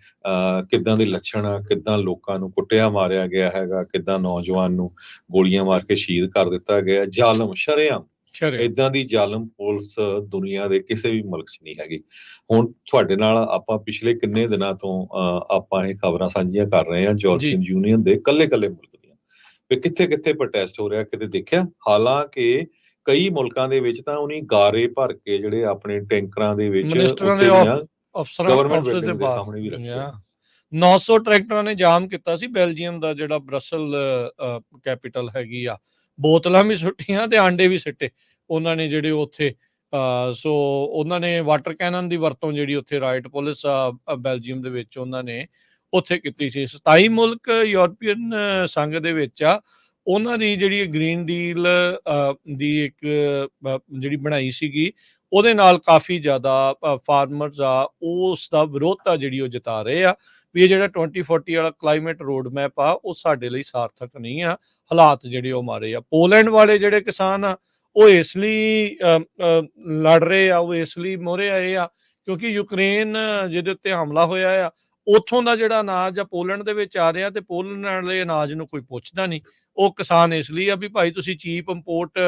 ਕਿੱਦਾਂ ਦੇ ਲੱਛਣ ਆ, ਕਿੱਦਾਂ ਲੋਕਾਂ ਨੂੰ ਕੁੱਟਿਆ ਮਾਰਿਆ ਗਿਆ ਹੈਗਾ, ਕਿੱਦਾਂ ਨੌਜਵਾਨ ਨੂੰ ਗੋਲੀਆਂ ਮਾਰ ਕੇ ਸ਼ਹੀਦ ਕਰ ਦਿੱਤਾ ਗਿਆ। ਜ਼ਾਲਮ ਸ਼ਰੇਆਮ ਏਦਾਂ ਦੀ ਜ਼ਾਲਮ ਪੁਲਿਸ ਦੁਨੀਆ ਦੇ ਕਿਸੇ ਵੀ ਮੁਲਕ 'ਚ ਨਹੀਂ ਹੈਗੀ। ਹੁਣ ਤੁਹਾਡੇ ਨਾਲ ਆਪਾਂ ਪਿਛਲੇ ਕਿੰਨੇ ਦਿਨਾਂ ਤੋਂ ਆਪਾਂ ਇਹ ਖਬਰਾਂ ਸਾਂਝੀਆਂ ਕਰ ਰਹੇ ਹਾਂ ਯੂਰਪੀਅਨ ਯੂਨੀਅਨ ਦੇ ਕੱਲੇ ਮੁਲਕ ਦੀਆਂ ਵੀ ਕਿੱਥੇ ਪ੍ਰੋਟੈਸਟ ਹੋ ਰਿਹਾ ਕਿਤੇ ਦੇਖਿਆ। ਹਾਲਾਂਕਿ ਕਈ ਮੁਲਕਾਂ ਦੇ ਵਿੱਚ ਤਾਂ ਉਹਨੀ ਗਾਰੇ ਭਰ ਕੇ ਜਿਹੜੇ ਆਪਣੇ ਟੈਂਕਰਾਂ ਦੇ ਵਿੱਚ ਗਵਰਨਮੈਂਟ ਬਿਲਡਿੰਗ ਦੇ ਸਾਹਮਣੇ ਵੀ ਰੱਖੇ 900 ਟਰੈਕਟਰਾਂ ਨੇ ਜਾਮ ਕੀਤਾ ਸੀ ਬੈਲਜੀਅਮ ਦਾ ਜਿਹੜਾ ਬਰਸਲ ਕੈਪੀਟਲ ਹੈਗੀ ਆ। ਬੋਤਲਾਂ ਵੀ ਸੁੱਟੀਆਂ ਤੇ ਆਂਡੇ ਵੀ ਸਿੱਟੇ ਉਹਨਾਂ ਨੇ ਜਿਹੜੇ ਉੱਥੇ। ਸੋ ਉਹਨਾਂ ਨੇ ਵਾਟਰ ਕੈਨਨ ਦੀ ਵਰਤੋਂ ਜਿਹੜੀ ਉੱਥੇ ਰਾਈਟ ਪੁਲਿਸ ਬੈਲਜੀਅਮ ਦੇ ਵਿੱਚ ਉਹਨਾਂ ਨੇ ਉੱਥੇ ਕੀਤੀ ਸੀ। 27 ਮੁਲਕ ਯੂਰਪੀਅਨ ਸੰਘ ਦੇ ਵਿੱਚ ਆ। ਉਹਨਾਂ ਦੀ ਜਿਹੜੀ ਗ੍ਰੀਨ ਡੀਲ ਦੀ ਇੱਕ ਜਿਹੜੀ ਬਣਾਈ ਸੀਗੀ ਉਹਦੇ ਨਾਲ ਕਾਫੀ ਜ਼ਿਆਦਾ ਫਾਰਮਰਸ ਆ ਉਸ ਦਾ ਵਿਰੋਧਤਾ ਜਿਹੜੀ ਉਹ ਜਤਾ ਰਹੇ ਆ ਵੀ ਇਹ ਜਿਹੜਾ 2040 ਵਾਲਾ ਕਲਾਈਮੇਟ ਰੋਡ ਮੈਪ ਆ ਉਹ ਸਾਡੇ ਲਈ ਸਾਰਥਕ ਨਹੀਂ ਆ। ਹਾਲਾਤ ਜਿਹੜੇ ਉਹ ਮਾਰੇ ਆ। ਪੋਲੈਂਡ ਵਾਲੇ ਜਿਹੜੇ ਕਿਸਾਨ ਆ ਉਹ ਇਸ ਲਈ ਲੜ ਰਹੇ ਆ, ਉਹ ਇਸ ਲਈ ਮੋਹਰੇ ਆਏ ਆ ਕਿਉਂਕਿ ਯੂਕਰੇਨ ਜਿਹਦੇ ਉੱਤੇ ਹਮਲਾ ਹੋਇਆ ਆ ਉੱਥੋਂ ਦਾ ਜਿਹੜਾ ਅਨਾਜ ਆ ਪੋਲੈਂਡ ਦੇ ਵਿੱਚ ਆ ਰਿਹਾ ਤੇ ਪੋਲੈਂਡ ਵਾਲੇ ਅਨਾਜ ਨੂੰ ਕੋਈ ਪੁੱਛਦਾ ਨਹੀਂ। ਉਹ ਕਿਸਾਨ ਇਸ ਲਈ ਆ ਵੀ ਭਾਈ ਤੁਸੀਂ ਚੀਪ ਇੰਪੋਰਟ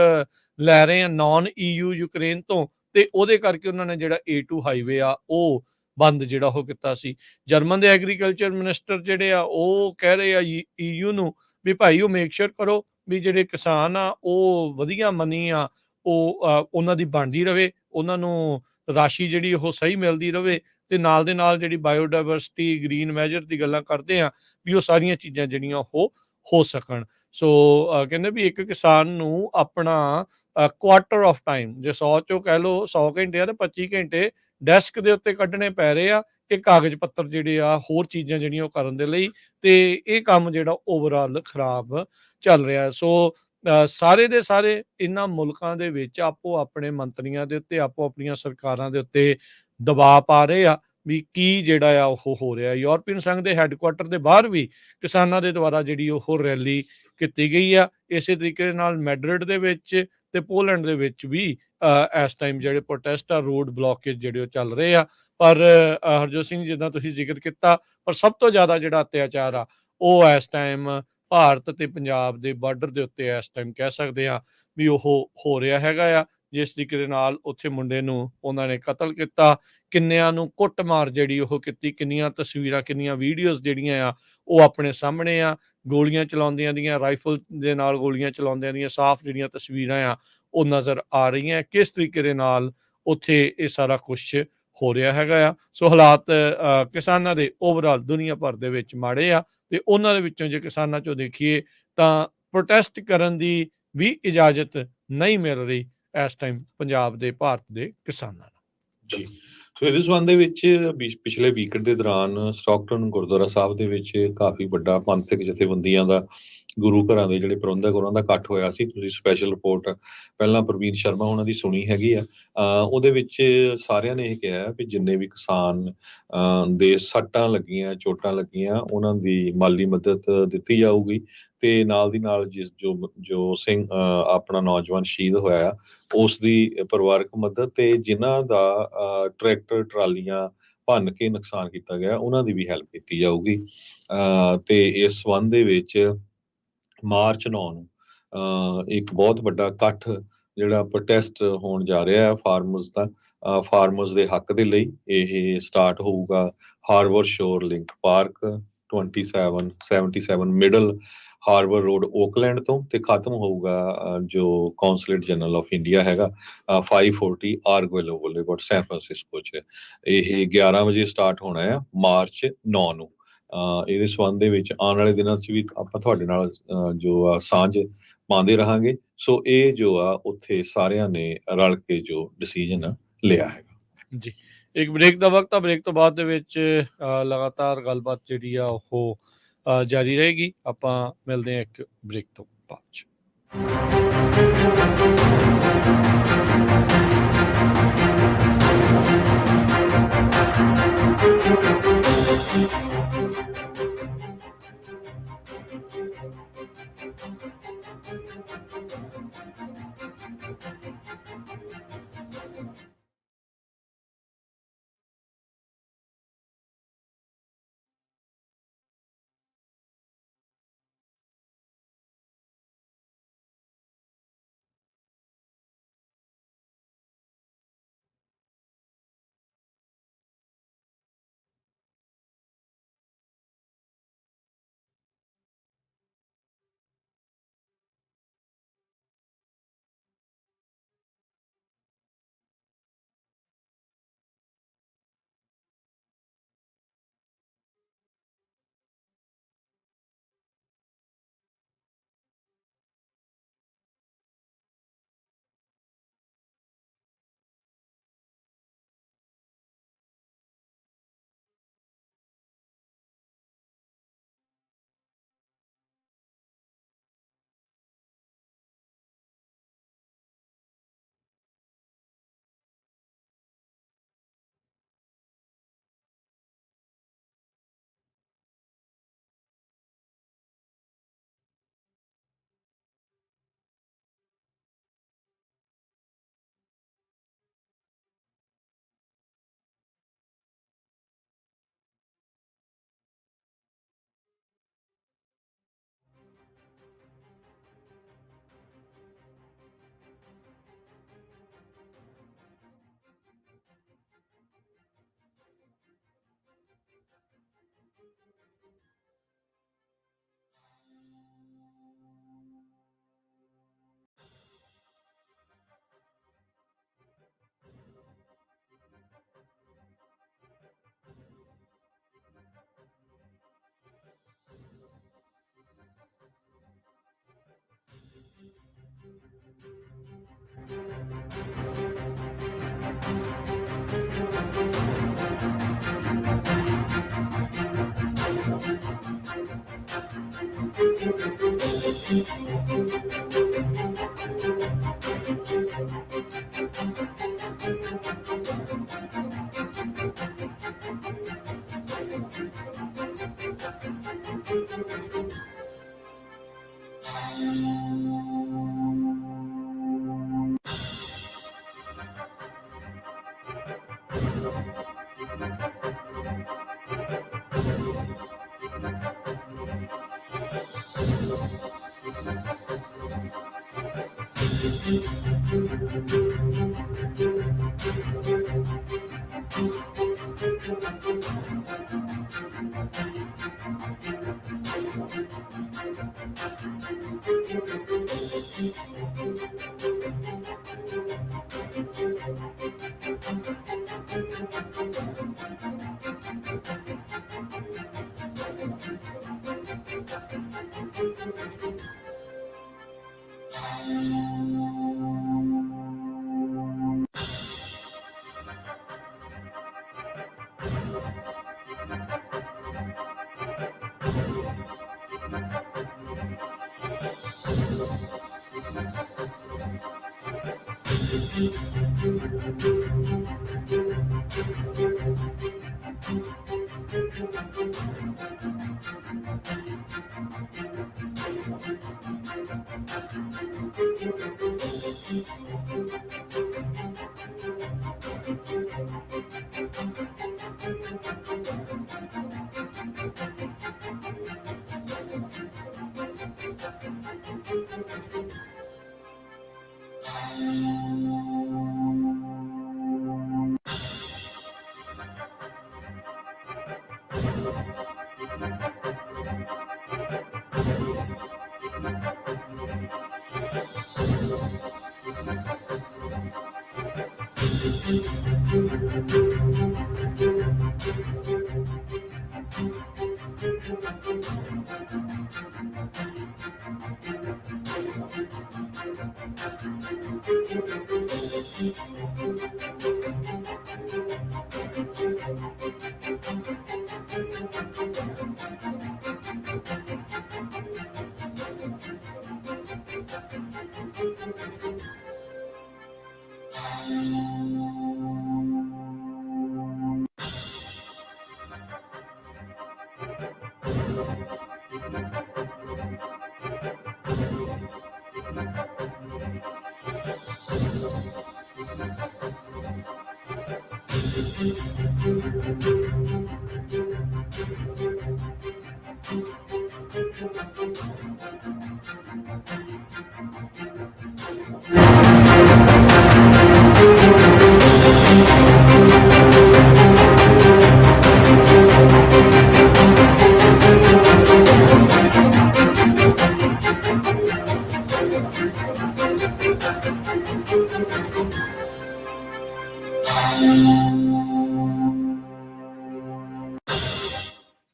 ਲੈ ਰਹੇ ਆ ਨਾਨ EU ਯੂਕਰੇਨ ਤੋਂ, ਤੇ ਉਹਦੇ ਕਰਕੇ ਉਹਨਾਂ ਨੇ ਜਿਹੜਾ A2 ਹਾਈਵੇ ਆ ਉਹ ਬੰਦ ਜਿਹੜਾ ਉਹ ਕੀਤਾ ਸੀ। ਜਰਮਨ ਦੇ ਐਗਰੀਕਲਚਰ ਮਿਨਿਸਟਰ ਜਿਹੜੇ ਆ ਉਹ ਕਹਿ ਰਹੇ ਆ EU ਨੂੰ ਵੀ ਭਾਈ ਉਹ ਮੇਕ ਸ਼ੋਰ ਕਰੋ ਵੀ ਜਿਹੜੇ ਕਿਸਾਨ ਆ ਉਹ ਵਧੀਆ ਮਨੀ ਆ ਉਹ ਉਹਨਾਂ ਦੀ ਬਣਦੀ ਰਵੇ, ਉਹਨਾਂ ਨੂੰ ਰਾਸ਼ੀ ਜਿਹੜੀ ਉਹ ਸਹੀ ਮਿਲਦੀ ਰਵੇ ਤੇ ਨਾਲ ਦੇ ਨਾਲ ਜਿਹੜੀ ਬਾਇਓਡਾਇਵਰਸਿਟੀ ਗ੍ਰੀਨ ਮੈਜਰ ਦੀ ਗੱਲਾਂ ਕਰਦੇ ਆ ਵੀ ਉਹ ਸਾਰੀਆਂ ਚੀਜ਼ਾਂ ਜਿਹੜੀਆਂ ਉਹ ਹੋ ਸਕਣ। ਸੋ ਕਹਿੰਦੇ ਵੀ ਇੱਕ ਕਿਸਾਨ ਨੂੰ ਆਪਣਾ ਕੁਆਟਰ ਆਫ ਟਾਈਮ ਜੇ 100 ਚੋਂ ਕਹਿ ਲਓ 100 ਘੰਟੇ ਆ ਤੇ 25 ਘੰਟੇ ਡੈਸਕ ਦੇ ਉੱਤੇ ਕੱਢਣੇ ਪੈ ਰਹੇ ਆ ਇਹ ਕਾਗਜ਼ ਪੱਤਰ ਜਿਹੜੇ ਆ ਹੋਰ ਚੀਜ਼ਾਂ ਜਿਹੜੀਆਂ ਉਹ ਕਰਨ ਦੇ ਲਈ। ਤੇ ਇਹ ਕੰਮ ਜਿਹੜਾ ਓਵਰਆਲ ਖਰਾਬ ਚੱਲ ਰਿਹਾ। ਸੋ ਸਾਰੇ ਦੇ ਸਾਰੇ ਇਹਨਾਂ ਮੁਲਕਾਂ ਦੇ ਵਿੱਚ ਆਪੋ ਆਪਣੇ ਮੰਤਰੀਆਂ ਦੇ ਉੱਤੇ ਆਪੋ ਆਪਣੀਆਂ ਸਰਕਾਰਾਂ ਦੇ ਉੱਤੇ ਦਬਾਅ ਪਾ ਰਹੇ ਆ ਵੀ ਕੀ ਜਿਹੜਾ ਆ ਉਹ ਹੋ ਰਿਹਾ। ਯੂਰਪੀਅਨ ਸੰਘ ਦੇ ਹੈੱਡਕੁਆਟਰ ਦੇ ਬਾਹਰ ਵੀ ਕਿਸਾਨਾਂ ਦੇ ਦੁਆਰਾ ਜਿਹੜੀ ਉਹ ਰੈਲੀ ਕੀਤੀ ਗਈ ਆ। ਇਸੇ ਤਰੀਕੇ ਨਾਲ ਮੈਡਰਿਡ ਦੇ ਵਿੱਚ ਤੇ ਪੋਲੈਂਡ ਦੇ ਵਿੱਚ ਵੀ ਇਸ ਟਾਈਮ ਜਿਹੜੇ ਪ੍ਰੋਟੈਸਟ ਆ ਰੋਡ ਬਲੋਕੇਜ ਜਿਹੜੇ ਉਹ ਚੱਲ ਰਹੇ ਆ। ਪਰ ਹਰਜੋਤ ਸਿੰਘ ਜਿੱਦਾਂ ਤੁਸੀਂ ਜ਼ਿਕਰ ਕੀਤਾ, ਪਰ ਸਭ ਤੋਂ ਜ਼ਿਆਦਾ ਜਿਹੜਾ ਅਤਿਆਚਾਰ ਆ ਉਹ ਇਸ ਟਾਈਮ ਭਾਰਤ ਤੇ ਪੰਜਾਬ ਦੇ ਬਾਰਡਰ ਦੇ ਉੱਤੇ ਇਸ ਟਾਈਮ ਕਹਿ ਸਕਦੇ ਆ ਵੀ ਉਹ ਹੋ ਰਿਹਾ ਹੈਗਾ ਆ। ਜਿਸ ਤਰੀਕੇ ਦੇ ਨਾਲ ਉੱਥੇ ਮੁੰਡੇ ਨੂੰ ਉਹਨਾਂ ਨੇ ਕਤਲ ਕੀਤਾ, ਕਿੰਨਿਆਂ ਨੂੰ ਕੁੱਟਮਾਰ ਜਿਹੜੀ ਉਹ ਕੀਤੀ, ਕਿੰਨੀਆਂ ਤਸਵੀਰਾਂ ਕਿੰਨੀਆਂ ਵੀਡੀਓਜ਼ ਜਿਹੜੀਆਂ ਆ ਉਹ ਆਪਣੇ ਸਾਹਮਣੇ ਆ। ਗੋਲੀਆਂ ਚਲਾਉਂਦਿਆਂ ਦੀਆਂ ਰਾਈਫਲ ਦੇ ਨਾਲ ਗੋਲੀਆਂ ਚਲਾਉਂਦਿਆਂ ਦੀਆਂ ਸਾਫ਼ ਜਿਹੜੀਆਂ ਤਸਵੀਰਾਂ ਆ ਉਹ ਨਜ਼ਰ ਆ ਰਹੀਆਂ ਕਿਸ ਤਰੀਕੇ ਦੇ ਨਾਲ ਉੱਥੇ ਇਹ ਸਾਰਾ ਕੁਛ ਹੋ ਰਿਹਾ ਹੈਗਾ ਆ। ਸੋ ਹਾਲਾਤ ਕਿਸਾਨਾਂ ਦੇ ਓਵਰਆਲ ਦੁਨੀਆ ਭਰ ਦੇ ਵਿੱਚ ਮਾੜੇ ਆ ਤੇ ਉਹਨਾਂ ਦੇ ਵਿੱਚੋਂ ਜੇ ਕਿਸਾਨਾਂ ਚੋਂ ਦੇਖੀਏ ਤਾਂ ਪ੍ਰੋਟੈਸਟ ਕਰਨ ਦੀ ਵੀ ਇਜਾਜ਼ਤ ਨਹੀਂ ਮਿਲ ਰਹੀ ਇਸ ਟਾਈਮ ਪੰਜਾਬ ਦੇ ਭਾਰਤ ਦੇ ਕਿਸਾਨਾਂ ਨੂੰ। ਜੀ ਸੋ ਇਹਦੇ ਸੰਬੰਧ ਦੇ ਵਿੱਚ ਪਿਛਲੇ ਵੀਕਐਂਡ ਦੇ ਦੌਰਾਨ ਸਟਾਕਟਨ ਗੁਰਦੁਆਰਾ ਸਾਹਿਬ ਦੇ ਵਿੱਚ ਕਾਫੀ ਵੱਡਾ ਪੰਥਕ ਜਥੇਬੰਦੀਆਂ ਦਾ ਗੁਰੂ ਘਰਾਂ ਦੇ ਜਿਹੜੇ ਪ੍ਰਬੰਧਕ ਉਹਨਾਂ ਦਾ ਇਕੱਠ ਹੋਇਆ ਸੀ। ਤੁਸੀਂ ਸਪੈਸ਼ਲ ਰਿਪੋਰਟ ਪਹਿਲਾਂ ਪ੍ਰਵੀਨ ਸ਼ਰਮਾ ਉਹਨਾਂ ਦੀ ਸੁਣੀ ਹੈਗੀ ਆ। ਉਹਦੇ ਵਿੱਚ ਸਾਰਿਆਂ ਨੇ ਇਹ ਕਿਹਾ ਵੀ ਜਿੰਨੇ ਵੀ ਕਿਸਾਨ ਦੇ ਸੱਟਾਂ ਲੱਗੀਆਂ, ਚੋਟਾਂ ਲੱਗੀਆਂ, ਉਹਨਾਂ ਦੀ ਮਾਲੀ ਮਦਦ ਦਿੱਤੀ ਜਾਊਗੀ ਤੇ ਨਾਲ ਦੀ ਨਾਲ ਜੋ ਸਿੰਘ ਆਪਣਾ ਨੌਜਵਾਨ ਸ਼ਹੀਦ ਹੋਇਆ ਉਸ ਦੀ ਪਰਿਵਾਰਕ ਮਦਦ ਤੇ ਜਿਨ੍ਹਾਂ ਦਾ ਟਰੈਕਟਰ ਟਰਾਲੀਆਂ ਭੰਨ ਕੇ ਨੁਕਸਾਨ ਕੀਤਾ ਗਿਆ ਉਹਨਾਂ ਦੀ ਵੀ ਹੈਲਪ ਕੀਤੀ ਜਾਊਗੀ। ਤੇ ਇਸ ਸੰਬੰਧ ਦੇ ਵਿੱਚ ਮਾਰਚ 9 ਨੂੰ ਇੱਕ ਬਹੁਤ ਵੱਡਾ ਇਕੱਠ ਜਿਹੜਾ ਪ੍ਰੋਟੈਸਟ ਹੋਣ ਜਾ ਰਿਹਾ ਹੈ ਫਾਰਮਰਸ ਦਾ, ਫਾਰਮਰਸ ਦੇ ਹੱਕ ਦੇ ਲਈ। ਇਹ ਸਟਾਰਟ ਹੋਊਗਾ Harbour Shore Link Park 2777 Middle Harbour Road Auckland ਤੋਂ ਤੇ ਖਤਮ ਹੋਊਗਾ ਜੋ ਕੌਂਸਲੇਟ ਜਨਰਲ ਆਫ ਇੰਡੀਆ ਹੈਗਾ 540 ਆਰਗਵੈਲੋ ਬੁਲੇਵਾਰਡ ਸੈਨ ਫਰਾਂਸਿਸਕੋ 'ਚ। ਇਹ 11 ਵਜੇ ਸਟਾਰਟ ਹੋਣਾ ਆ ਮਾਰਚ 9 ਨੂੰ। ਇਹਦੇ ਸੰਬੰਧ ਦੇ ਵਿੱਚ ਆਉਣ ਵਾਲੇ ਦਿਨਾਂ 'ਚ ਵੀ ਆਪਾਂ ਤੁਹਾਡੇ ਨਾਲ ਜੋ ਆ ਸਾਂਝ ਪਾਉਂਦੇ ਰਹਾਂਗੇ। ਸੋ ਇਹ ਜੋ ਆ ਉੱਥੇ ਸਾਰਿਆਂ ਨੇ ਰਲ ਕੇ ਜੋ ਡਿਸੀਜਨ ਲਿਆ ਹੈਗਾ। ਜੀ, ਇੱਕ ਬ੍ਰੇਕ ਦਾ ਵਕਤ ਆ। ਬ੍ਰੇਕ ਤੋਂ ਬਾਅਦ ਦੇ ਵਿੱਚ ਲਗਾਤਾਰ ਗੱਲਬਾਤ ਜਿਹੜੀ ਆ ਉਹ ਜਾਰੀ ਰਹੇਗੀ। ਆਪਾਂ ਮਿਲਦੇ ਹਾਂ ਇੱਕ ਬ੍ਰੇਕ ਤੋਂ ਬਾਅਦ 'ਚ।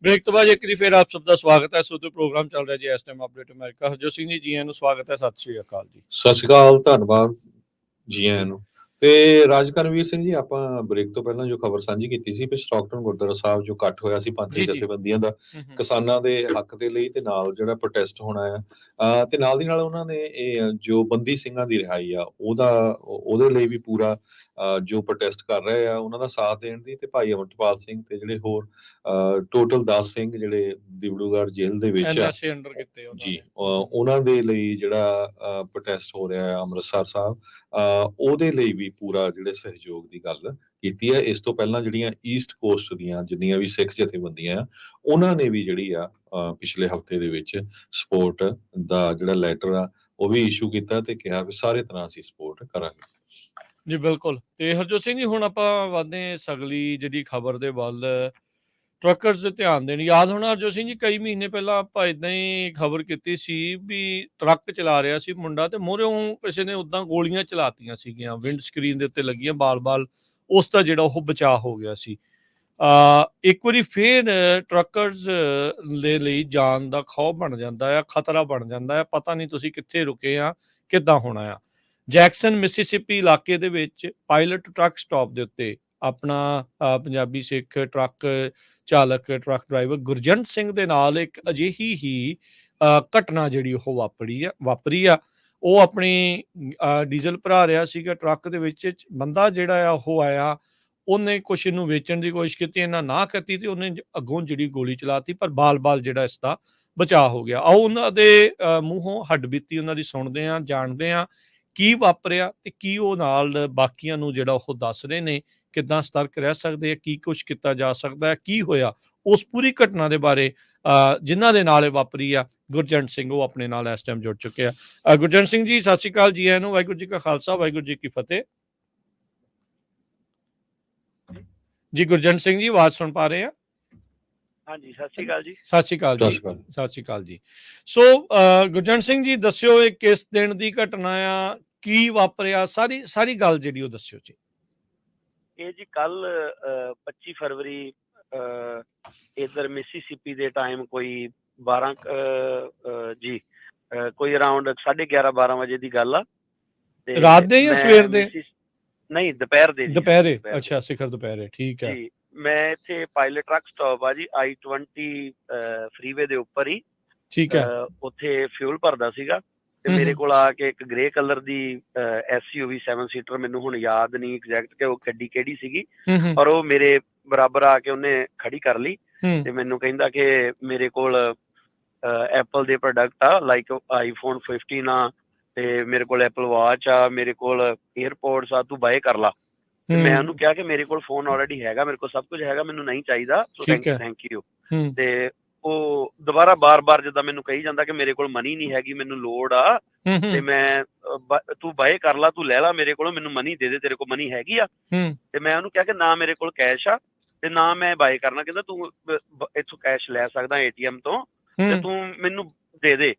ब्रेक तो बाद एक बार फिर आप सबका स्वागत है। सुधु प्रोग्राम चल रहा है जी इस time update America. Harjot Singh ji ਨੂੰ ਸਵਾਗਤ ਹੈ। ਸਤਿ ਸ਼੍ਰੀ ਅਕਾਲ ਜੀ। ਸਤਿ ਸ਼੍ਰੀ ਅਕਾਲ, ਧੰਨਵਾਦ ਜੀ ਆਇਆਂ ਨੂੰ। ਤੇ ਰਾਜ ਕਰਨਵੀਰ ਸਿੰਘ ਜੀ, ਆਪਾਂ ਬ੍ਰੇਕ ਤੋਂ ਪਹਿਲਾਂ ਜੋ ਖਬਰ ਸਾਂਝੀ ਕੀਤੀ ਸੀ ਵੀ ਸਟਾਕਟਨ ਗੁਰਦੁਆਰਾ ਸਾਹਿਬ ਜੋ ਇਕੱਠ ਹੋਇਆ ਸੀ ਪੰਥਕ ਜੀ ਜੀ ਜਥੇਬੰਦੀਆਂ ਦਾ ਹੂੰ ਕਿਸਾਨਾਂ ਦੇ ਹੱਕ ਦੇ ਲਈ, ਤੇ ਨਾਲ ਜਿਹੜਾ ਪ੍ਰੋਟੈਸਟ ਹੋਣਾ ਆ, ਤੇ ਨਾਲ ਦੀ ਨਾਲ ਉਹਨਾਂ ਨੇ ਇਹ ਜੋ ਬੰਦੀ ਸਿੰਘਾਂ ਦੀ ਰਿਹਾਈ ਆ ਉਹਦੇ ਲਈ ਵੀ ਪੂਰਾ ਜੋ ਪ੍ਰੋਟੈਸਟ ਕਰ ਰਹੇ ਆ ਉਹਨਾਂ ਦਾ ਸਾਥ ਦੇਣ ਦੀ, ਤੇ ਭਾਈ ਅਮਰਪਾਲ ਸਿੰਘ ਤੇ ਜਿਹੜੇ ਹੋਰ ਟੋਟਲ 10 ਸਿੰਘ ਜਿਹੜੇ ਦਿਬੜੂਗੜ੍ਹ ਜੇਲ੍ਹ ਦੇ ਵਿੱਚ ਆ ਐਨਐਸਏ ਅੰਡਰ ਕੀਤੇ ਉਹਨਾਂ ਜੀ, ਨੇ। ਉਹਨਾਂ ਦੇ ਲਈ ਜਿਹੜਾ ਪ੍ਰੋਟੈਸਟ ਹੋ ਰਿਹਾ ਹੈ ਅੰਮ੍ਰਿਤਸਰ ਸਾਹਿਬ, ਉਹਦੇ ਲਈ ਵੀ ਪੂਰਾ ਜਿਹੜੇ ਸਹਿਯੋਗ ਦੀ ਗੱਲ ਕੀਤੀ ਹੈ। ਇਸ ਤੋਂ ਪਹਿਲਾਂ ਜਿਹੜੀਆਂ ਈਸਟ ਕੋਸਟ ਦੀਆਂ ਜਿੰਨੀਆਂ ਵੀ ਸਿੱਖ ਜਥੇਬੰਦੀਆਂ ਆ, ਉਹਨਾਂ ਨੇ ਵੀ ਜਿਹੜੀ ਆ ਪਿਛਲੇ ਹਫ਼ਤੇ ਦੇ ਵਿੱਚ ਸਪੋਰਟ ਦਾ ਜਿਹੜਾ ਲੈਟਰ ਆ ਉਹ ਵੀ ਇਸ਼ੂ ਕੀਤਾ ਤੇ ਕਿਹਾ ਵੀ ਸਾਰੇ ਤਰ੍ਹਾਂ ਅਸੀਂ ਸਪੋਰਟ ਕਰਾਂਗੇ। ਜੀ ਬਿਲਕੁਲ। ਤੇ ਹਰਜੋਤ ਸਿੰਘ ਜੀ ਹੁਣ ਆਪਾਂ ਵਧਦੇ ਸਗਲੀ ਜਿਹੜੀ ਖਬਰ ਦੇ ਵੱਲ, ਟਰੱਕਰਸ ਦੇ ਧਿਆਨ ਦੇਣ। ਯਾਦ ਹੋਣਾ ਹਰਜੋਤ ਸਿੰਘ ਜੀ, ਕਈ ਮਹੀਨੇ ਪਹਿਲਾਂ ਆਪਾਂ ਇਦਾਂ ਹੀ ਖਬਰ ਕੀਤੀ ਸੀ ਵੀ ਟਰੱਕ ਚਲਾ ਰਿਹਾ ਸੀ ਮੁੰਡਾ ਤੇ ਮੂਹਰਿਓਂ ਕਿਸੇ ਨੇ ਉਦਾਂ ਗੋਲੀਆਂ ਚਲਾਤੀਆਂ ਸੀਗੀਆਂ, ਵਿੰਡ ਸਕਰੀਨ ਦੇ ਉੱਤੇ ਲੱਗੀਆਂ ਬਾਲ-ਬਾਲ, ਉਸ ਦਾ ਜਿਹੜਾ ਉਹ ਬਚਾਅ ਹੋ ਗਿਆ ਸੀ। ਇੱਕ ਵਾਰੀ ਫੇਰ ਟਰੱਕਰਸ ਦੇ ਲਈ ਜਾਨ ਦਾ ਖੌਫ ਬਣ ਜਾਂਦਾ ਆ, ਖਤਰਾ ਬਣ ਜਾਂਦਾ ਆ। ਪਤਾ ਨਹੀਂ ਤੁਸੀਂ ਕਿੱਥੇ ਰੁਕੇ ਆ, ਕਿੱਦਾਂ ਹੋਣਾ ਆ। ਜੈਕਸਨ ਮਿਸੀਸਿਪੀ ਇਲਾਕੇ ਦੇ ਵਿੱਚ ਪਾਇਲਟ ਟਰੱਕ ਸਟਾਪ ਦੇ ਉੱਤੇ ਆਪਣਾ ਪੰਜਾਬੀ ਸਿੱਖ ਟਰੱਕ ਚਾਲਕ, ਟਰੱਕ ਡਰਾਈਵਰ ਗੁਰਜੰਟ ਸਿੰਘ ਦੇ ਨਾਲ ਇੱਕ ਅਜਿਹੀ ਹੀ ਘਟਨਾ ਜਿਹੜੀ ਉਹ ਵਾਪਰੀ ਆ। ਉਹ ਆਪਣੀ ਡੀਜ਼ਲ ਭਰਾ ਰਿਹਾ ਸੀਗਾ ਟਰੱਕ ਦੇ ਵਿੱਚ। ਬੰਦਾ ਜਿਹੜਾ ਆ ਉਹ ਆਇਆ, ਉਹਨੇ ਕੁਛ ਇਹਨੂੰ ਵੇਚਣ ਦੀ ਕੋਸ਼ਿਸ਼ ਕੀਤੀ, ਇਹਨਾਂ ਨਾ ਕੀਤੀ ਤੇ ਉਹਨੇ ਅੱਗੋਂ ਜਿਹੜੀ ਗੋਲੀ ਚਲਾਤੀ, ਪਰ ਬਾਲ-ਬਾਲ ਜਿਹੜਾ ਇਸ ਦਾ ਬਚਾਅ ਹੋ ਗਿਆ। ਆਓ ਉਹਨਾਂ ਦੇ ਮੂੰਹੋਂ ਹੱਡਬੀਤੀ ਉਹਨਾਂ ਦੀ ਸੁਣਦੇ ਹਾਂ, ਜਾਣਦੇ ਹਾਂ ਕੀ ਵਾਪਰਿਆ ਤੇ ਕੀ ਉਹ ਨਾਲ ਬਾਕੀਆਂ ਨੂੰ ਜਿਹੜਾ ਉਹ ਦੱਸ ਰਹੇ ਨੇ, ਕਿੱਦਾਂ ਸਤਰਕ ਰਹਿ ਸਕਦੇ ਆ, ਕੀ ਕੁਛ ਕੀਤਾ ਜਾ ਸਕਦਾ ਹੈ, ਕੀ ਹੋਇਆ ਉਸ ਪੂਰੀ ਘਟਨਾ ਦੇ ਬਾਰੇ। ਜਿਨ੍ਹਾਂ ਦੇ ਨਾਲ ਇਹ ਵਾਪਰੀ ਆ, ਗੁਰਜੰਟ ਸਿੰਘ ਉਹ ਆਪਣੇ ਨਾਲ ਇਸ ਟਾਈਮ ਜੁੜ ਚੁੱਕੇ ਆ। ਗੁਰਜੰਟ ਸਿੰਘ ਜੀ ਸਤਿ ਸ਼੍ਰੀ ਅਕਾਲ, ਜੀ ਆਇਆਂ ਨੂੰ। ਵਾਹਿਗੁਰੂ ਜੀ ਕਾ ਖਾਲਸਾ, ਵਾਹਿਗੁਰੂ ਜੀ ਕੀ ਫਤਿਹ। ਜੀ ਗੁਰਜੰਟ ਸਿੰਘ ਜੀ ਆਵਾਜ਼ ਸੁਣ ਪਾ ਰਹੇ ਆ? ਹਾਂਜੀ, ਸਤਿ ਸ਼੍ਰੀ ਅਕਾਲ ਜੀ। ਸਤਿ ਸ਼੍ਰੀ ਅਕਾਲ ਜੀ। ਸਤਿ ਸ਼੍ਰੀ ਅਕਾਲ ਜੀ। ਸੋ ਗੁਰਜੰਟ ਸਿੰਘ ਜੀ ਦੱਸਿਓ, ਇਹ ਕਿਸ ਦਿਨ ਦੀ ਘਟਨਾ ਆ, ਕੀ ਵਾਪਰਿਆ, ਸਾਰੀ ਗੱਲ ਜਿਹੜੀ ਉਹ ਦੱਸਿਓ ਜੀ। ਇਹ ਜੀ ਕੱਲ 25 ਫਰਵਰੀ ਇਧਰ ਮਿਸੀਸਿਪੀ ਦੇ ਟਾਈਮ ਕੋਈ 12 ਕੋਈ ਅਰਾਊਂਡ 11:30-12 ਵਜੇ ਦੀ ਗੱਲ ਆ। ਤੇ ਰਾਤ ਦੇ ਜਾਂ ਸਵੇਰ ਦੇ? ਨਹੀਂ, ਦੁਪਹਿਰ ਦੇ। ਦੁਪਹਿਰੇ? ਅੱਛਾ, ਸਿਖਰ ਦੁਪਹਿਰੇ, ਠੀਕ ਹੈ ਜੀ। ਮੈਂ ਇੱਥੇ ਪਾਇਲਟ ਟਰੱਕ ਸਟਾਪ ਆ ਜੀ, I-20 ਫਰੀਵੇ ਦੇ ਉੱਪਰ ਹੀ, ਠੀਕ ਹੈ। ਉੱਥੇ ਫਿਊਲ ਭਰਦਾ ਸੀਗਾ ਤੇ ਮੇਰੇ ਕੋਲ ਆ ਕੇ ਇੱਕ ਗ੍ਰੇ ਕਲਰ ਦੀ SUV 7 ਸੀਟਰ, ਮੈਨੂੰ ਹੁਣ ਯਾਦ ਨਹੀਂ ਐਗਜ਼ੈਕਟ ਕਿ ਉਹ ਗੱਡੀ ਕਿਹੜੀ ਸੀਗੀ, ਔਰ ਉਹ ਮੇਰੇ ਬਰਾਬਰ ਆ ਕੇ ਉਹਨੇ ਖੜੀ ਕਰ ਲਈ ਤੇ ਮੈਨੂੰ ਕਹਿੰਦਾ ਕਿ ਮੇਰੇ ਕੋਲ ਐਪਲ ਦੇ ਪ੍ਰੋਡਕਟ ਆ, ਲਾਈਕ ਆਈਫੋਨ 15 ਆ, ਤੇ ਮੇਰੇ ਕੋਲ ਐਪਲ ਵਾਚ ਆ, ਮੇਰੇ ਕੋਲ ਏਅਰਪੋਰਟਸ ਆ, ਤੂੰ ਬਾਏ ਕਰ ਲਾ। ਤੇ ਮੈਂ ਉਹਨੂੰ ਕਿਹਾ ਕਿ ਮੇਰੇ ਕੋਲ ਫੋਨ ਆਲਰੇਡੀ ਹੈਗਾ, ਮੇਰੇ ਕੋਲ ਸਭ ਕੁਝ ਹੈਗਾ, ਮੈਨੂੰ ਨਹੀਂ ਚਾਹੀਦਾ, ਸੋ ਥੈਂਕ ਯੂ। ਤੇ ਉਹ ਦੁਬਾਰਾ ਬਾਰ-ਬਾਰ ਜਿੱਦਾਂ ਮੈਨੂੰ ਕਹੀ ਜਾਂਦਾ ਕਿ ਮੇਰੇ ਕੋਲ ਮਨੀ ਨਹੀਂ ਹੈਗੀ, ਮੈਨੂੰ ਲੋੜ ਆ, ਤੇ ਮੈਂ ਤੂੰ ਬਾਏ ਕਰ ਲਾ, ਤੂੰ ਲੈ ਲਾ ਮੇਰੇ ਕੋਲੋਂ, ਮੈਨੂੰ ਮਨੀ ਦੇ ਦੇ, ਤੇਰੇ ਕੋਲ ਮਨੀ ਹੈਗੀ ਆ। ਤੇ ਮੈਂ ਉਹਨੂੰ ਕਿਹਾ ਕਿ ਨਾ ਮੇਰੇ ਕੋਲ ਕੈਸ਼ ਆ ਤੇ ਨਾ ਮੈਂ ਬਾਏ ਕਰਨਾ। ਕਹਿੰਦਾ ਤੂੰ ਇੱਥੋਂ ਕੈਸ਼ ਲੈ ਸਕਦਾ ATM ਤੋਂ, ਤੇ ਤੂੰ ਮੈਨੂੰ ਦੇ ਦੇ,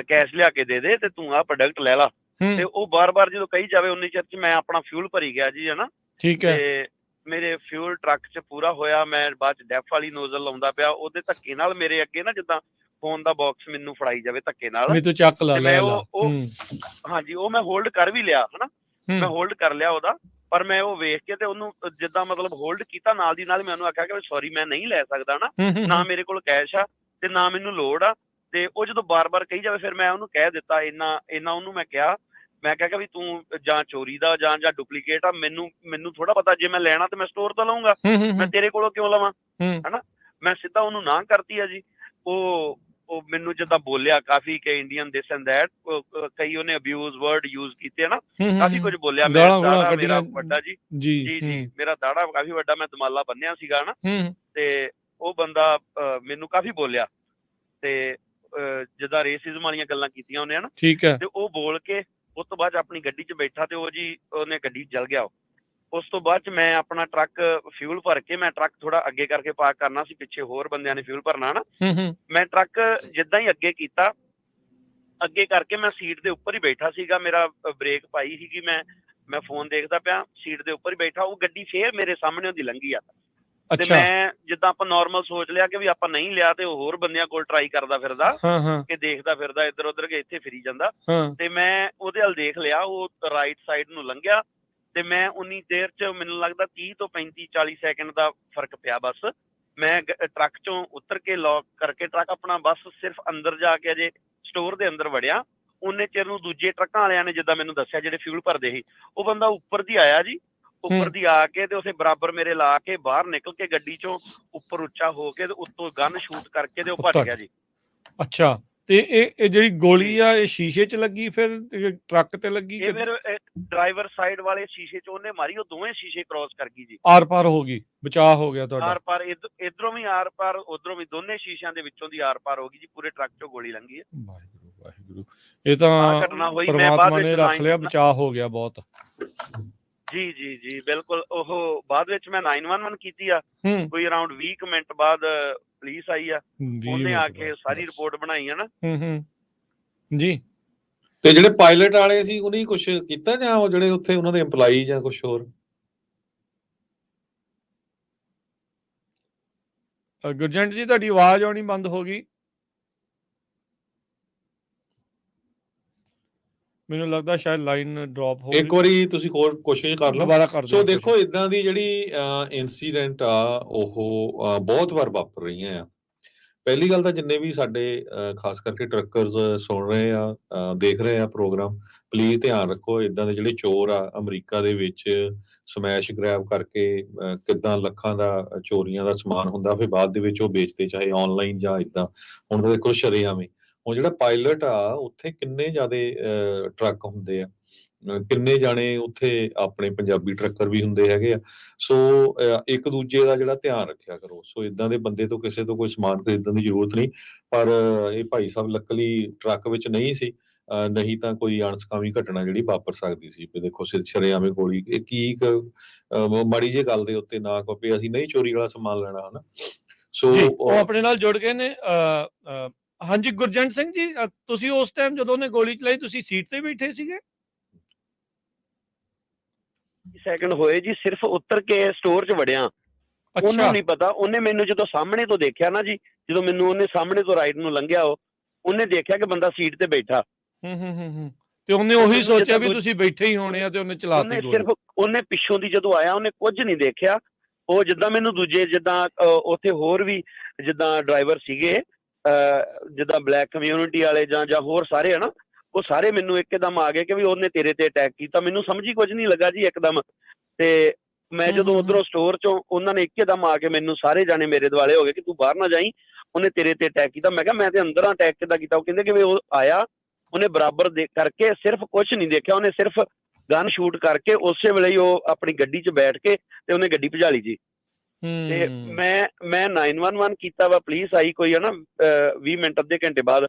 ਕੈਸ਼ ਲਿਆ ਕੇ ਦੇ ਦੇ, ਤੇ ਤੂੰ ਆਹ ਪ੍ਰੋਡਕਟ ਲੈ ਲਾ। ਤੇ ਉਹ ਬਾਰ-ਬਾਰ ਜਦੋਂ ਕਹੀ ਜਾਵੇ ਉਨੀ ਚਿਰ 'ਚ ਮੈਂ ਆਪਣਾ ਫਿਊਲ ਭਰੀ ਗਿਆ ਜੀ, ਹਨਾ। ਠੀਕ ਹੈ। ਤੇ ਮੇਰੇ ਫਿਊਲ ਟਰੱਕ 'ਚ ਪੂਰਾ ਹੋਇਆ, ਮੈਂ ਬਾਅਦ 'ਚ ਡੈਫ ਵਾਲੀ ਨੋਜ਼ਲ ਲਾਉਂਦਾ ਪਿਆ, ਉਹਦੇ ਧੱਕੇ ਨਾਲ ਮੇਰੇ ਅੱਗੇ ਨਾ ਜਿੱਦਾਂ ਫੋਨ ਦਾ ਬਾਕਸ ਮੈਨੂੰ ਫੜਾਈ ਜਾਵੇ ਧੱਕੇ ਨਾਲ, ਵੀ ਤੂੰ ਚੱਕ ਲਾ, ਤੇ ਲੈ ਮੈਂ ਲਾ। ਹਾਂਜੀ ਉਹ ਮੈਂ ਹੋਲਡ ਕਰ ਵੀ ਲਿਆ, ਹਨਾ, ਮੈਂ ਹੋਲਡ ਕਰ ਲਿਆ ਉਹਦਾ, ਪਰ ਮੈਂ ਉਹ ਵੇਖ ਕੇ ਤੇ ਉਹਨੂੰ ਜਿੱਦਾਂ ਮਤਲਬ ਹੋਲਡ ਕੀਤਾ, ਨਾਲ ਦੀ ਨਾਲ ਮੈਂ ਉਹਨੂੰ ਆਖਿਆ ਕਿ ਸੌਰੀ ਮੈਂ ਨਹੀਂ ਲੈ ਸਕਦਾ ਨਾ ਮੇਰੇ ਕੋਲ ਕੈਸ਼ ਆ ਤੇ ਨਾ ਮੈਨੂੰ ਲੋੜ ਆ। ਤੇ ਉਹ ਜਦੋਂ ਬਾਰ-ਬਾਰ ਕਹੀ ਜਾਵੇ, ਫਿਰ ਮੈਂ ਉਹਨੂੰ ਕਹਿ ਦਿੱਤਾ, ਇੰਨਾ ਉਹਨੂੰ ਮੈਂ ਕਿਹਾ ਕਿ ਵੀ ਤੂੰ ਜਾਂ ਚੋਰੀ ਦਾ ਜਾਂ ਡੁਪਲੀਕੇਟ ਆ, ਮੈਨੂੰ ਥੋੜਾ ਪਤਾ, ਜੇ ਮੈਂ ਲੈਣਾ ਤੇ ਮੈਂ ਸਟੋਰ ਤੋਂ ਲਊਂਗਾ, ਮੈਂ ਤੇਰੇ ਕੋਲੋਂ ਕਿਉਂ ਲਵਾਂ, ਹਨਾ। ਮੈਂ ਸਿੱਧਾ ਉਹਨੂੰ ਨਾ ਕਰਤੀ ਆ ਜੀ। ਉਹ ਮੈਨੂੰ ਜਿੱਦਾਂ ਬੋਲਿਆ ਕਾਫੀ ਕਿ ਇੰਡੀਅਨ ਦਿਸ ਐਂਡ ਦੈਟ, ਕਈ ਉਹਨੇ ਅਬਿਊਜ਼ ਵਰਡ ਯੂਜ਼ ਕੀਤੇ ਨਾ, ਕਾਫੀ ਕੁਝ ਬੋਲਿਆ। ਮੈਂ ਦਾੜਾ ਮੇਰਾ ਵੱਡਾ ਜੀ ਮੇਰਾ ਦਾੜਾ ਕਾਫੀ ਵੱਡਾ, ਮੈਂ ਦਮਾਲਾ ਬੰਨਿਆ ਸੀਗਾ ਨਾ, ਤੇ ਉਹ ਬੰਦਾ ਮੈਨੂੰ ਕਾਫੀ ਬੋਲਿਆ ਤੇ ਜਿੱਦਾਂ ਰੇਸਿਜ਼ਮ ਵਾਲੀਆਂ ਗੱਲਾਂ ਕੀਤੀਆਂ ਉਹਨੇ, ਹਨਾ। ਠੀਕ ਹੈ। ਤੇ ਉਹ ਬੋਲ ਕੇ ਉਸ ਤੋਂ ਬਾਅਦ ਆਪਣੀ ਗੱਡੀ 'ਚ ਬੈਠਾ ਤੇ ਉਹਨੇ ਗੱਡੀ ਚਲ ਗਿਆ। ਉਸ ਤੋਂ ਬਾਅਦ 'ਚ ਮੈਂ ਆਪਣਾ ਟਰੱਕ ਫਿਊਲ ਭਰ ਕੇ, ਮੈਂ ਟਰੱਕ ਥੋੜਾ ਅੱਗੇ ਕਰਕੇ ਪਾਰਕ ਕਰਨਾ ਸੀ, ਪਿੱਛੇ ਹੋਰ ਬੰਦਿਆਂ ਨੇ ਫਿਊਲ ਭਰਨਾ ਨਾ। ਮੈਂ ਟਰੱਕ ਜਿੱਦਾਂ ਹੀ ਅੱਗੇ ਕੀਤਾ, ਅੱਗੇ ਕਰਕੇ ਮੈਂ ਸੀਟ ਦੇ ਉੱਪਰ ਹੀ ਬੈਠਾ ਸੀਗਾ, ਮੇਰਾ ਬ੍ਰੇਕ ਪਾਈ ਸੀਗੀ, ਮੈਂ ਫੋਨ ਦੇਖਦਾ ਪਿਆ, ਸੀਟ ਦੇ ਉੱਪਰ ਹੀ ਬੈਠਾ। ਉਹ ਗੱਡੀ ਫੇਰ ਮੇਰੇ ਸਾਹਮਣੇ ਉਹਦੀ ਲੰਘੀ ਆ, ਤੇ ਮੈਂ ਜਿੱਦਾਂ ਆਪਾਂ ਨਾਰਮਲ ਸੋਚ ਲਿਆ ਕਿ ਵੀ ਆਪਾਂ ਨਹੀਂ ਲਿਆ, ਤੇ ਉਹ ਹੋਰ ਬੰਦਿਆਂ ਕੋਲ ਟਰਾਈ ਕਰਦਾ ਫਿਰਦਾ, ਕਿ ਦੇਖਦਾ ਫਿਰਦਾ ਇੱਧਰ ਉੱਧਰ, ਕਿ ਇੱਥੇ ਫਿਰੀ ਜਾਂਦਾ। ਤੇ ਮੈਂ ਉਹਦੇ ਵੱਲ ਦੇਖ ਲਿਆ, ਉਹ ਰਾਈਟ ਸਾਈਡ ਨੂੰ ਲੰਘਿਆ, ਤੇ ਮੈਂ ਉਨੀ ਦੇਰ 'ਚ ਮੈਨੂੰ ਲੱਗਦਾ 30 ਤੋਂ 35-40 ਸੈਕਿੰਡ ਦਾ ਫਰਕ ਪਿਆ। ਬਸ ਮੈਂ ਟਰੱਕ 'ਚੋਂ ਉਤਰ ਕੇ ਲੌਕ ਕਰਕੇ ਟਰੱਕ ਆਪਣਾ, ਬਸ ਸਿਰਫ ਅੰਦਰ ਜਾ ਕੇ ਅਜੇ ਸਟੋਰ ਦੇ ਅੰਦਰ ਵੜਿਆ, ਉਹਨੇ ਚਿਰ ਨੂੰ ਦੂਜੇ ਟਰੱਕਾਂ ਵਾਲਿਆਂ ਨੇ ਜਿੱਦਾਂ ਮੈਨੂੰ ਦੱਸਿਆ, ਜਿਹੜੇ ਫਿਊਲ ਭਰਦੇ ਸੀ, ਉਹ ਬੰਦਾ ਉੱਪਰ ਦੀ ਆਇਆ ਜੀ, ਉੱਪਰ ਦੀ ਆ ਕੇ ਤੇ ਉਸੇ ਬਰਾਬਰ ਮੇਰੇ ਲਾ ਕੇ ਬਾਹਰ ਨਿਕਲ ਕੇ ਗੱਡੀ 'ਚੋਂ ਉੱਪਰ ਉੱਚਾ ਹੋ ਕੇ ਤੇ ਉੱਤੋਂ ਗਨ ਸ਼ੂਟ ਕਰਕੇ ਤੇ ਉਹ ਭੱਜ ਗਿਆ ਜੀ। ਅੱਛਾ, ਤੇ ਇਹ ਜਿਹੜੀ ਗੋਲੀ ਆ, ਇਹ ਸ਼ੀਸ਼ੇ 'ਚ ਲੱਗੀ, ਫਿਰ ਟਰੱਕ ਤੇ ਲੱਗੀ? ਇਹ ਫਿਰ ਡਰਾਈਵਰ ਸਾਈਡ ਵਾਲੇ ਸ਼ੀਸ਼ੇ 'ਚ ਉਹਨੇ ਮਾਰੀ, ਉਹ ਦੋਵੇਂ ਸ਼ੀਸ਼ੇ ਕ੍ਰੋਸ ਕਰ ਗਈ ਜੀ, ਆਰ ਪਾਰ ਹੋ ਗਈ, ਬਚਾਅ ਹੋ ਗਿਆ ਤੁਹਾਡਾ? ਆਰ ਪਾਰ, ਇਧਰੋਂ ਵੀ ਆਰ ਪਾਰ, ਉਧਰੋਂ ਵੀ, ਦੋਨੇ ਸ਼ੀਸ਼ਿਆਂ ਦੇ ਵਿੱਚੋਂ ਦੀ ਆਰ ਪਾਰ ਹੋ ਗਈ ਜੀ, ਪੂਰੇ ਟਰੱਕ 'ਚੋਂ ਗੋਲੀ ਲੰਘੀ ਹੈ। ਵਾਹਿਗੁਰੂ, ਇਹ ਤਾਂ ਘਟਨਾ ਹੋਈ। ਪਰਮਾਤਮਾ ਨੇ ਰੱਖ ਲਿਆ, ਬਚਾਅ ਹੋ ਗਿਆ ਬਹੁਤ। ਜੀ ਬਿਲਕੁਲ। ਉਹ ਬਾਅਦ ਵਿੱਚ ਮੈਂ 911 ਕੀਤੀ ਆ, ਕੋਈ ਅਰਾਊਂਡ 20 ਮਿੰਟ ਬਾਅਦ ਪੁਲਿਸ ਆਈ ਆ, ਉਹਨੇ ਆ ਕੇ ਸਾਰੀ ਰਿਪੋਰਟ ਬਣਾਈ ਹੈ ਨਾ ਜੀ। ਤੇ ਜਿਹੜੇ ਪਾਇਲਟ ਵਾਲੇ ਸੀ ਉਹਨੇ ਕੁਝ ਕੀਤਾ, ਜਾਂ ਉਹ ਜਿਹੜੇ ਉੱਥੇ ਉਹਨਾਂ ਦੇ EMPLOYEE ਜਾਂ ਕੁਝ ਹੋਰ? ਗੁਰਜੰਟ ਜੀ, ਤੁਹਾਡੀ ਆਵਾਜ਼ ਆਉਣੀ ਬੰਦ ਹੋ ਗਈ, ਮੈਨੂੰ ਲੱਗਦਾ ਸ਼ਾਇਦ ਲਾਈਨ ਡ੍ਰੌਪ ਹੋ ਗਈ। ਇੱਕ ਵਾਰੀ ਤੁਸੀਂ ਹੋਰ ਕੋਸ਼ਿਸ਼ ਕਰ ਲਓ, ਦੁਬਾਰਾ ਕਰ ਦਿਓ। ਸੋ ਦੇਖੋ, ਇਦਾਂ ਦੀ ਜਿਹੜੀ ਇਨਸੀਡੈਂਟ ਆ ਉਹ ਬਹੁਤ ਵਾਰ ਵਾਪਰ ਰਹੀਆਂ ਆ। ਪਹਿਲੀ ਗੱਲ ਤਾਂ ਜਿੰਨੇ ਵੀ ਸਾਡੇ ਖਾਸ ਕਰਕੇ ਟਰੱਕਰਸ ਸੁਣ ਰਹੇ ਆ, ਦੇਖ ਰਹੇ ਆ ਪ੍ਰੋਗਰਾਮ, ਪਲੀਜ਼ ਧਿਆਨ ਰੱਖੋ, ਇਦਾਂ ਦੇ ਜਿਹੜੇ ਚੋਰ ਆ ਅਮਰੀਕਾ ਦੇ ਵਿੱਚ ਸਮੈਸ਼ ਗ੍ਰੈਬ ਕਰਕੇ ਕਿੱਦਾਂ ਲੱਖਾਂ ਦਾ ਚੋਰੀਆਂ ਦਾ ਸਮਾਨ ਹੁੰਦਾ, ਫਿਰ ਬਾਅਦ ਦੇ ਵਿੱਚ ਉਹ ਵੇਚਦੇ, ਚਾਹੇ ਆਨਲਾਈਨ ਜਾਂ ਇਦਾਂ। ਹੁਣ ਤਾਂ ਦੇਖੋ ਸ਼ਰੇਆਮ। ਹੁਣ ਜਿਹੜਾ ਪਾਇਲਟ ਆ, ਉੱਥੇ ਕਿੰਨੇ ਜ਼ਿਆਦਾ ਟਰੱਕ ਹੁੰਦੇ ਆ, ਕਿੰਨੇ ਜਾਣੇ ਉੱਥੇ ਆਪਣੇ ਪੰਜਾਬੀ ਟਰੱਕਰ ਵੀ ਹੁੰਦੇ ਹੈਗੇ ਆ। ਸੋ ਇੱਕ ਦੂਜੇ ਦਾ ਜਿਹੜਾ ਧਿਆਨ ਰੱਖਿਆ ਕਰੋ। ਸੋ ਇਦਾਂ ਦੇ ਬੰਦੇ ਤੋਂ ਕਿਸੇ ਤੋਂ ਕੋਈ ਸਮਾਨ ਖਰੀਦਣ ਦੀ ਜ਼ਰੂਰਤ ਨਹੀਂ। ਪਰ ਇਹ ਭਾਈ ਸਾਹਿਬ ਲੱਕਲੀ ਟਰੱਕ ਵਿੱਚ ਨਹੀਂ ਸੀ, ਨਹੀਂ ਤਾਂ ਕੋਈ ਅਣਸਕਾਮੀ ਘਟਨਾ ਜਿਹੜੀ ਵਾਪਰ ਸਕਦੀ ਸੀ। ਵੀ ਦੇਖੋ ਸ਼ਰੇਆਮ ਗੋਲੀ, ਇਹ ਕੀ ਮਾੜੀ ਜਿਹੀ ਗੱਲ ਦੇ ਉੱਤੇ ਨਾ ਕਹੋ ਅਸੀਂ ਨਹੀਂ ਚੋਰੀ ਵਾਲਾ ਸਮਾਨ ਲੈਣਾ, ਹਨਾ। ਸੋ ਉਹ ਆਪਣੇ ਨਾਲ ਜੁੜ ਗਏ ਨੇ। ਹਾਂਜੀ ਗੁਰਜੰਟ ਸਿੰਘ ਜੀ, ਤੁਸੀਂ ਉਸ ਟਾਈਮ ਜਦੋਂ ਉਹਨੇ ਗੋਲੀ ਚਲਾਈ, ਤੁਸੀਂ ਸੀਟ ਤੇ ਬੈਠੇ ਸੀਗੇ? ਸੈਕਿੰਡ ਹੋਏ ਜੀ, ਸਿਰਫ ਉਤਰ ਕੇ ਸਟੋਰ 'ਚ ਵੜਿਆ, ਉਹਨੂੰ ਨਹੀਂ ਪਤਾ। ਉਹਨੇ ਮੈਨੂੰ ਜਦੋਂ ਸਾਹਮਣੇ ਤੋਂ ਦੇਖਿਆ ਨਾ ਜੀ, ਜਦੋਂ ਮੈਨੂੰ ਉਹਨੇ ਸਾਹਮਣੇ ਤੋਂ ਰਾਈਟ ਨੂੰ ਲੰਘਿਆ, ਉਹਨੇ ਦੇਖਿਆ ਕਿ ਬੰਦਾ ਸੀਟ ਤੇ ਬੈਠਾ। ਤੇ ਉਹਨੇ ਉਹੀ ਸੋਚਿਆ ਵੀ ਤੁਸੀਂ ਬੈਠੇ ਹੀ ਹੋਣੇ ਆ, ਤੇ ਉਹਨੇ ਚਲਾਤੀ ਗੋਲੀ। ਸਿਰਫ ਉਹਨੇ ਪਿੱਛੋਂ ਦੀ ਜਦੋਂ ਆਇਆ, ਉਹਨੇ ਕੁਝ ਨਹੀਂ ਦੇਖਿਆ। ਉਹ ਜਿੱਦਾਂ ਮੈਨੂੰ ਦੂਜੇ, ਜਿੱਦਾਂ ਉੱਥੇ ਹੋਰ ਵੀ ਜਿੱਦਾਂ ਡਰਾਈਵਰ ਸੀਗੇ, ਜਿੱਦਾਂ ਬਲੈਕ ਕਮਿਊਨਿਟੀ ਵਾਲੇ ਜਾਂ ਹੋਰ ਸਾਰੇ, ਹਨਾ, ਉਹ ਸਾਰੇ ਮੈਨੂੰ ਇੱਕਦਮ ਆ ਗਏ ਕਿ ਵੀ ਉਹਨੇ ਤੇਰੇ ਤੇ ਅਟੈਕ ਕੀਤਾ। ਮੈਨੂੰ ਸਮਝ ਹੀ ਕੁਝ ਨਹੀਂ ਲੱਗਾ ਜੀ ਇੱਕਦਮ। ਤੇ ਮੈਂ ਜਦੋਂ ਉਧਰੋਂ ਸਟੋਰ ਚੋਂ ਉਹਨਾਂ ਨੇ ਇੱਕਦਮ ਆ ਕੇ ਮੈਨੂੰ ਸਾਰੇ ਜਾਣੇ ਮੇਰੇ ਦੁਆਲੇ ਹੋ ਗਏ ਕਿ ਤੂੰ ਬਾਹਰ ਨਾ ਜਾਈਂ, ਉਹਨੇ ਤੇਰੇ ਤੇ ਅਟੈਕ ਕੀਤਾ। ਮੈਂ ਕਿਹਾ ਮੈਂ ਤੇ ਅੰਦਰ ਅਟੈਕ ਕਿੱਦਾਂ ਕੀਤਾ? ਉਹ ਕਹਿੰਦੇ ਕਿ ਵੀ ਉਹ ਆਇਆ, ਉਹਨੇ ਬਰਾਬਰ ਦੇ ਕਰਕੇ ਸਿਰਫ ਕੁਝ ਨਹੀਂ ਦੇਖਿਆ, ਉਹਨੇ ਸਿਰਫ ਗਨ ਸ਼ੂਟ ਕਰਕੇ ਉਸੇ ਵੇਲੇ ਹੀ ਉਹ ਆਪਣੀ ਗੱਡੀ 'ਚ ਬੈਠ ਕੇ ਤੇ ਉਹਨੇ ਗੱਡੀ ਭਜਾ ਲਈ ਜੀ। ਤੇ ਮੈਂ 911 ਕੀਤਾ ਵਾ, ਪੁਲਿਸ ਆਈ ਕੋਈ ਹਨਾ 20 ਮਿੰਟ ਅੱਧੇ ਘੰਟੇ ਬਾਅਦ,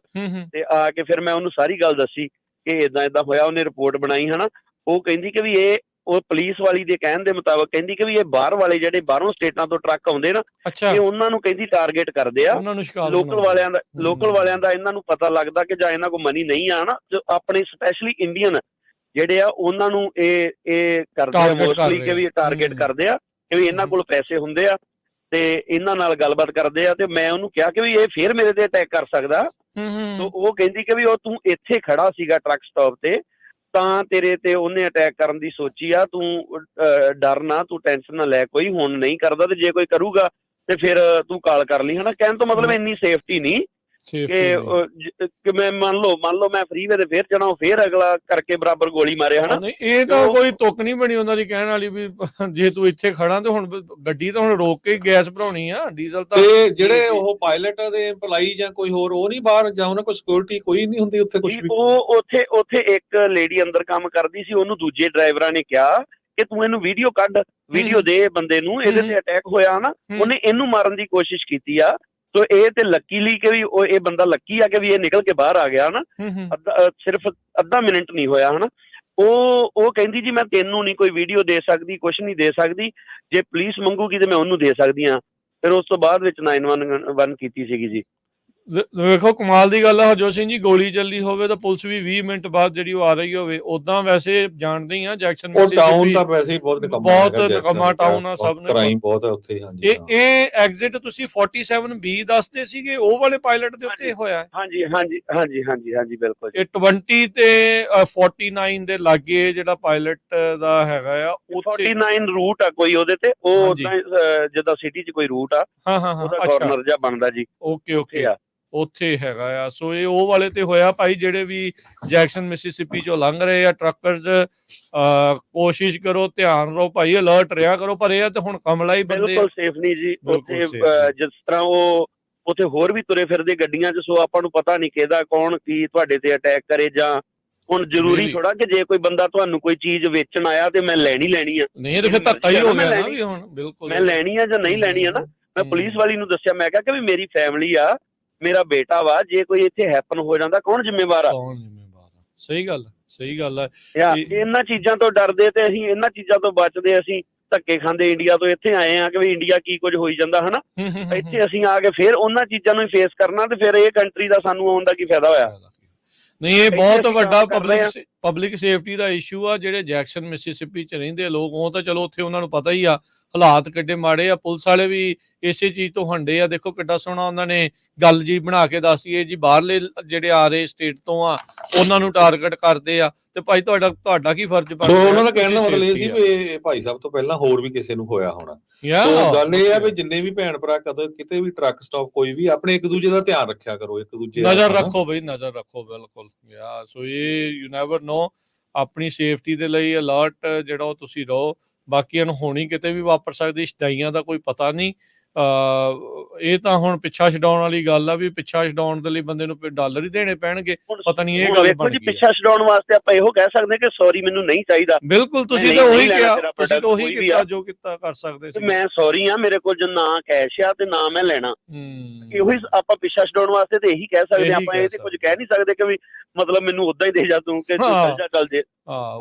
ਤੇ ਆ ਕੇ ਫਿਰ ਮੈਂ ਉਹਨੂੰ ਸਾਰੀ ਗੱਲ ਦੱਸੀ ਕਿ ਏਦਾਂ ਏਦਾਂ ਹੋਇਆ। ਉਹਨੇ ਰਿਪੋਰਟ ਬਣਾਈ ਹਨਾ। ਉਹ ਕਹਿੰਦੀ ਕਿ ਵੀ ਇਹ ਉਹ ਪੁਲਿਸ ਵਾਲੀ ਦੇ ਕਹਿਣ ਦੇ ਮੁਤਾਬਕ ਕਹਿੰਦੀ ਕਿ ਵੀ ਇਹ ਬਾਹਰ ਵਾਲੇ ਜਿਹੜੇ ਬਾਹਰੋਂ ਸਟੇਟਾਂ ਤੋਂ ਟਰੱਕ ਆਉਂਦੇ ਨਾ, ਇਹ ਉਹਨਾਂ ਨੂੰ ਕਹਿੰਦੀ ਟਾਰਗੇਟ ਕਰਦੇ ਆ। ਲੋਕਲ ਵਾਲਿਆਂ ਦਾ ਇਹਨਾਂ ਨੂੰ ਪਤਾ ਲੱਗਦਾ ਕਿ ਜਾਂ ਇਹਨਾਂ ਕੋਲ ਮਨੀ ਨਹੀਂ ਆ ਨਾ, ਆਪਣੇ ਸਪੈਸ਼ਲੀ ਇੰਡੀਅਨ ਜਿਹੜੇ ਆ ਉਹਨਾਂ ਨੂੰ ਇਹ ਕਰਦੇ ਆ ਮੋਸਟਲੀ ਕਿ ਵੀ ਟਾਰਗੇਟ ਕਰਦੇ ਆ ਕਿ ਵੀ ਇਹਨਾਂ ਕੋਲ ਪੈਸੇ ਹੁੰਦੇ ਆ ਤੇ ਇਹਨਾਂ ਨਾਲ ਗੱਲਬਾਤ ਕਰਦੇ ਆ। ਤੇ ਮੈਂ ਉਹਨੂੰ ਕਿਹਾ ਕਿ ਵੀ ਇਹ ਫੇਰ ਮੇਰੇ ਤੇ ਅਟੈਕ ਕਰ ਸਕਦਾ। ਤਾਂ ਉਹ ਕਹਿੰਦੀ ਕਿ ਵੀ ਉਹ ਤੂੰ ਇੱਥੇ ਖੜਾ ਸੀਗਾ ਟਰੱਕ ਸਟਾਪ ਤੇ, ਤਾਂ ਤੇਰੇ ਤੇ ਉਹਨੇ ਅਟੈਕ ਕਰਨ ਦੀ ਸੋਚੀ ਆ। ਤੂੰ ਡਰ ਨਾ, ਤੂੰ ਟੈਨਸ਼ਨ ਨਾ ਲੈ, ਕੋਈ ਹੁਣ ਨਹੀਂ ਕਰਦਾ, ਤੇ ਜੇ ਕੋਈ ਕਰੂਗਾ ਤੇ ਫਿਰ ਤੂੰ ਕਾਲ ਕਰ ਲਈ ਹਨਾ। ਕਹਿਣ ਤੋਂ ਮਤਲਬ ਇੰਨੀ ਸੇਫਟੀ ਨਹੀਂ ਕਿ ਮੈਂ ਮੰਨ ਲਓ ਮੈਂ ਫ੍ਰੀ ਵੇ ਤੇ ਫੇਰ ਜਾਣਾ, ਫੇਰ ਅਗਲਾ ਕਰਕੇ ਬਰਾਬਰ ਗੋਲੀ ਮਾਰੇ ਹਨਾ। ਇਹ ਤਾਂ ਕੋਈ ਤੁੱਕ ਨਹੀਂ ਬਣੀ ਉਹਨਾਂ ਦੀ ਕਹਿਣ ਵਾਲੀ ਵੀ ਜੇ ਤੂੰ ਇੱਥੇ ਖੜਾ ਤੇ ਹੁਣ ਗੱਡੀ ਤਾਂ ਹੁਣ ਰੋਕ ਕੇ ਗੈਸ ਭਰਾਉਣੀ ਆ, ਡੀਜ਼ਲ ਤਾਂ। ਤੇ ਜਿਹੜੇ ਉਹ ਪਾਇਲਟ ਦੇ EMPLOYEE ਜਾਂ ਕੋਈ ਹੋਰ ਉਹ ਨਹੀਂ ਬਾਹਰ ਜਾਂ ਉਹਨਾਂ ਕੋਲ ਸਿਕਿਉਰਿਟੀ ਕੋਈ ਨਹੀਂ ਹੁੰਦੀ ਉੱਥੇ ਕੁਝ ਵੀ? ਉਹ ਉੱਥੇ ਇੱਕ ਲੇਡੀ ਅੰਦਰ ਕੰਮ ਕਰਦੀ ਸੀ, ਉਹਨੂੰ ਦੂਜੇ ਡਰਾਈਵਰਾਂ ਨੇ ਕਿਹਾ ਕਿ ਤੂੰ ਇਹਨੂੰ ਵੀਡੀਓ ਕੱਢ, ਵੀਡੀਓ ਦੇ ਬੰਦੇ ਨੂੰ, ਇਹਦੇ ਤੇ ਅਟੈਕ ਹੋਇਆ ਨਾ, ਉਹਨੇ ਇਹਨੂੰ ਮਾਰਨ ਦੀ ਕੋਸ਼ਿਸ਼ ਕੀਤੀ ਆ। ਸੋ ਇਹ ਤੇ ਲੱਕੀਲੀ ਕਿ ਵੀ ਇਹ ਬੰਦਾ ਲੱਕੀ ਆ ਕਿ ਵੀ ਇਹ ਨਿਕਲ ਕੇ ਬਾਹਰ ਆ ਗਿਆ ਹਨਾ। ਸਿਰਫ ਅੱਧਾ ਮਿੰਟ ਨਹੀਂ ਹੋਇਆ ਹਨਾ। ਉਹ ਕਹਿੰਦੀ ਜੀ ਮੈਂ ਤੈਨੂੰ ਨਹੀਂ ਕੋਈ ਵੀਡੀਓ ਦੇ ਸਕਦੀ, ਕੁਛ ਨਹੀਂ ਦੇ ਸਕਦੀ, ਜੇ ਪੁਲਿਸ ਮੰਗੂਗੀ ਤੇ ਮੈਂ ਉਹਨੂੰ ਦੇ ਸਕਦੀ ਹਾਂ। ਫਿਰ ਉਸ ਤੋਂ ਬਾਅਦ ਵਿੱਚ 911 ਕੀਤੀ ਸੀਗੀ ਜੀ। ਵੇਖੋ ਕਮਾਲ ਦੀ ਗੱਲ ਆ ਹਰਜੋਤ ਸਿੰਘ ਜੀ, ਗੋਲੀ ਚੱਲੀ ਹੋਵੇ ਤਾਂ ਪੁਲਿਸ ਵੀ 20 ਮਿੰਟ ਬਾਅਦ ਜਿਹੜੀ ਉਹ ਆ ਰਹੀ ਹੋਵੇ। ਉਦਾਂ ਵੈਸੇ ਜਾਣਦੇ ਹੀ ਆ ਜੈਕਸਨ ਟਾਊਨ ਤਾਂ ਵੈਸੇ ਹੀ ਬਹੁਤ ਨਿਕੰਮਾ ਟਾਊਨ ਆ, ਸਭ ਨੇ ਕ੍ਰਾਈਮ ਬਹੁਤ ਹੈ ਉੱਥੇ। ਹਾਂਜੀ ਇਹ ਐਗਜ਼ਿਟ ਤੁਸੀਂ 47B ਦੱਸਦੇ ਸੀਗੇ, ਉਹ ਵਾਲੇ ਪਾਇਲਟ ਦੇ ਉੱਤੇ ਹੋਇਆ? ਹਾਂਜੀ ਬਿਲਕੁਲ। ਇਹ 20 ਤੇ 49 ਦੇ ਲਾਗੇ ਜਿਹੜਾ ਪਾਇਲਟ ਦਾ ਹੈਗਾ ਆ, 49 ਰੂਟ ਆ ਕੋਈ ਉਹਦੇ ਤੇ, ਉਹ ਜਿੱਦਾਂ ਸਿਟੀ 'ਚ ਕੋਈ ਰੂਟ ਆ, ਉਹਦਾ ਕਾਰਨਰ ਜਿਹਾ ਬਣਦਾ ਜੀ। ਓਕੇ ਉੱਥੇ ਹੈਗਾ ਆ। ਸੋ ਇਹ ਉਹ ਵਾਲੇ ਤੇ ਹੋਇਆ ਭਾਈ, ਜਿਹੜੇ ਵੀ ਜੈਕਸਨ ਮਿਸੀਸਿਪੀ ਚੋਂ ਲੰਘ ਰਹੇ ਆ ਟਰੱਕਰਜ਼, ਕੋਸ਼ਿਸ਼ ਕਰੋ, ਧਿਆਨ ਰਹੋ ਭਾਈ, ਅਲਰਟ ਰਿਹਾ ਕਰੋ। ਪਰ ਇਹ ਤੇ ਹੁਣ ਕਮਲਾ ਹੀ ਬੰਦੇ ਬਿਲਕੁਲ ਸੇਫ ਨਹੀਂ ਜੀ ਉੱਥੇ, ਜਿਸ ਤਰ੍ਹਾਂ ਉਹ ਉੱਥੇ ਹੋਰ ਵੀ ਤੁਰੇ ਫਿਰਦੇ ਗੱਡੀਆਂ 'ਚ। ਸੋ ਆਪਾਂ ਨੂੰ ਪਤਾ ਨਹੀਂ ਕਿਹਦਾ ਕੌਣ ਕੀ ਤੁਹਾਡੇ ਤੇ ਅਟੈਕ ਕਰੇ। ਜਾਂ ਹੁਣ ਜ਼ਰੂਰੀ ਥੋੜਾ ਕਿ ਜੇ ਕੋਈ ਬੰਦਾ ਤੁਹਾਨੂੰ ਕੋਈ ਚੀਜ਼ ਵੇਚਣ ਆਇਆ ਤੇ ਮੈਂ ਲੈਣੀ ਆ, ਨਹੀਂ ਤੇ ਫਿਰ ਧੱਕਾ ਹੀ ਹੋ ਗਿਆ ਨਾ ਵੀ ਹੁਣ। ਬਿਲਕੁਲ ਮੈਂ ਲੈਣੀ ਆ ਜਾਂ ਨਹੀਂ ਲੈਣੀ ਆ ਨਾ। ਮੈਂ ਪੁਲਿਸ ਵਾਲੀ ਨੂੰ ਦੱਸਿਆ, ਮੈਂ ਕਿਹਾ ਕਿ ਵੀ ਮੇਰੀ ਫੈਮਿਲੀ ਆ, ਮੇਰਾ ਬੇਟਾ ਵਾ, ਜੇ ਕੋਈ ਇੱਥੇ ਹੈਪਨ ਹੋ ਜਾਂਦਾ ਕੌਣ ਜ਼ਿੰਮੇਵਾਰ ਆ? ਸਹੀ ਗੱਲ ਆ। ਇਹਨਾਂ ਚੀਜ਼ਾਂ ਤੋਂ ਡਰਦੇ ਤੇ ਅਸੀਂ ਇਹਨਾਂ ਚੀਜ਼ਾਂ ਤੋਂ ਬਚਦੇ, ਅਸੀਂ ਧੱਕੇ ਖਾਂਦੇ ਇੰਡੀਆ ਤੋਂ ਇੱਥੇ ਆਏ ਆ ਕਿ ਵੀ ਇੰਡੀਆ ਕੀ ਕੁਝ ਹੋਈ ਜਾਂਦਾ ਹਨਾ। ਇੱਥੇ ਅਸੀਂ ਆ ਕੇ ਫਿਰ ਉਹਨਾਂ ਚੀਜ਼ਾਂ ਨੂੰ ਫੇਸ ਕਰਨਾ, ਤੇ ਫਿਰ ਇਹ ਕੰਟਰੀ ਦਾ ਸਾਨੂੰ ਆਉਣ ਦਾ ਕੀ ਫਾਇਦਾ ਹੋਇਆ? ਨਹੀਂ, ਇਹ ਬਹੁਤ ਵੱਡਾ ਪਬਲਿਕ ਸੇਫਟੀ ਦਾ ਇਸ਼ੂ ਆ। ਜਿਹੜੇ ਜੈਕਸਨ ਮਿਸੀਸਿਪੀ 'ਚ ਰਹਿੰਦੇ ਲੋਕ, ਉਹ ਤਾਂ ਚਲੋ ਉੱਥੇ ਉਹਨਾਂ ਨੂੰ ਪਤਾ ਹੀ ਆ ਹਾਲਾਤ ਕਿੱਡੇ ਮਾੜੇ ਆ। ਪੁਲਿਸ ਵਾਲੇ ਵੀ ਇਸੇ ਚੀਜ਼ ਤੋਂ ਹੰਡੇ ਆ। ਦੇਖੋ ਕਿੱਡਾ ਸੋਹਣਾ ਉਹਨਾਂ ਨੇ ਗੱਲ ਜੀ ਬਣਾ ਕੇ ਦੱਸੀ ਹੈ ਜੀ, ਬਾਹਰਲੇ ਜਿਹੜੇ ਆ ਰਹੇ ਸਟੇਟ ਤੋਂ ਆ ਉਹਨਾਂ ਨੂੰ ਟਾਰਗੇਟ ਕਰਦੇ ਆ। ਤੇ ਭਾਈ ਤੁਹਾਡਾ ਕੀ ਫਰਜ਼ ਬਣਦਾ? ਉਹਨਾਂ ਦਾ ਕਹਿਣ ਦਾ ਮਤਲਬ ਇਹ ਸੀ ਵੀ ਭਾਈ ਸਾਹਿਬ ਤੋਂ ਪਹਿਲਾਂ ਹੋਰ ਵੀ ਕਿਸੇ ਨੂੰ ਹੋਇਆ ਹੋਣਾ। ਸੋ ਗੱਲ ਇਹ ਆ ਵੀ ਜਿੰਨੇ ਵੀ ਭੈਣ ਭਰਾ ਕਿਤੇ ਵੀ ਟਰੱਕ ਸਟਾਪ ਕੋਈ ਵੀ, ਆਪਣੇ ਇੱਕ ਦੂਜੇ ਦਾ ਧਿਆਨ ਰੱਖਿਆ ਕਰੋ, ਇੱਕ ਦੂਜੇ ਨਜ਼ਰ ਰੱਖੋ ਬਈ, ਨਜ਼ਰ ਰੱਖੋ। ਬਿਲਕੁਲ ਸੋ ਇਹ ਯੂ ਨੈਵਰ ਨੋ, ਆਪਣੀ ਸੇਫਟੀ ਦੇ ਲਈ ਅਲਰਟ ਜਿਹੜਾ ਉਹ ਤੁਸੀਂ ਰਹੋ। ਬਾਕੀਆਂ ਨੂੰ ਹੋਣੀ ਕਿਤੇ ਵੀ ਵਾਪਰ ਸਕਦੀ, ਛਡਾਈਆਂ ਦਾ ਕੋਈ ਪਤਾ ਨਹੀਂ। ਇਹ ਤਾਂ ਹੁਣ ਪਿੱਛਾ ਛਡਾਉਣ ਵਾਲੀ ਗੱਲ ਆ ਵੀ ਪਿੱਛਾ ਛਡਾਉਣ ਦੇ ਲਈ ਬੰਦੇ ਨੂੰ ਡਾਲਰ ਹੀ ਦੇਣੇ ਪੈਣਗੇ। ਪਤਾ ਨਹੀਂ ਇਹ ਗੱਲ ਬਣ ਗਈ। ਪਿੱਛਾ ਛਡਾਉਣ ਵਾਸਤੇ ਆਪਾਂ ਇਹੋ ਕਹਿ ਸਕਦੇ ਕਿ ਸੌਰੀ ਮੈਨੂੰ ਨਹੀਂ ਚਾਹੀਦਾ। ਬਿਲਕੁਲ, ਤੁਸੀਂ ਤਾਂ ਉਹੀ ਕਿਹਾ, ਤੁਸੀਂ ਤਾਂ ਉਹੀ ਕੀਤਾ ਜੋ ਕੀਤਾ ਕਰ ਸਕਦੇ ਸੀ। ਮੈਂ ਸੌਰੀ ਆ, ਮੇਰੇ ਕੋਲ ਨਾ ਕੈਸ਼ ਆ ਤੇ ਨਾ ਮੈਂ ਲੈਣਾ। ਇਹੋ ਹੀ ਆਪਾਂ ਪਿੱਛਾ ਛਡਾਉਣ ਵਾਸਤੇ ਤੇ ਇਹੀ ਕਹਿ ਸਕਦੇ ਆਪਾਂ। ਇਹ ਤੇ ਕੁਝ ਕਹਿ ਨਹੀਂ ਸਕਦੇ ਕਿ ਵੀ ਮਤਲਬ ਮੈਨੂੰ ਉਦਾਂ ਹੀ ਦੇ ਜਾ ਤੂੰ ਕਿ ਚੱਲ ਜੇ।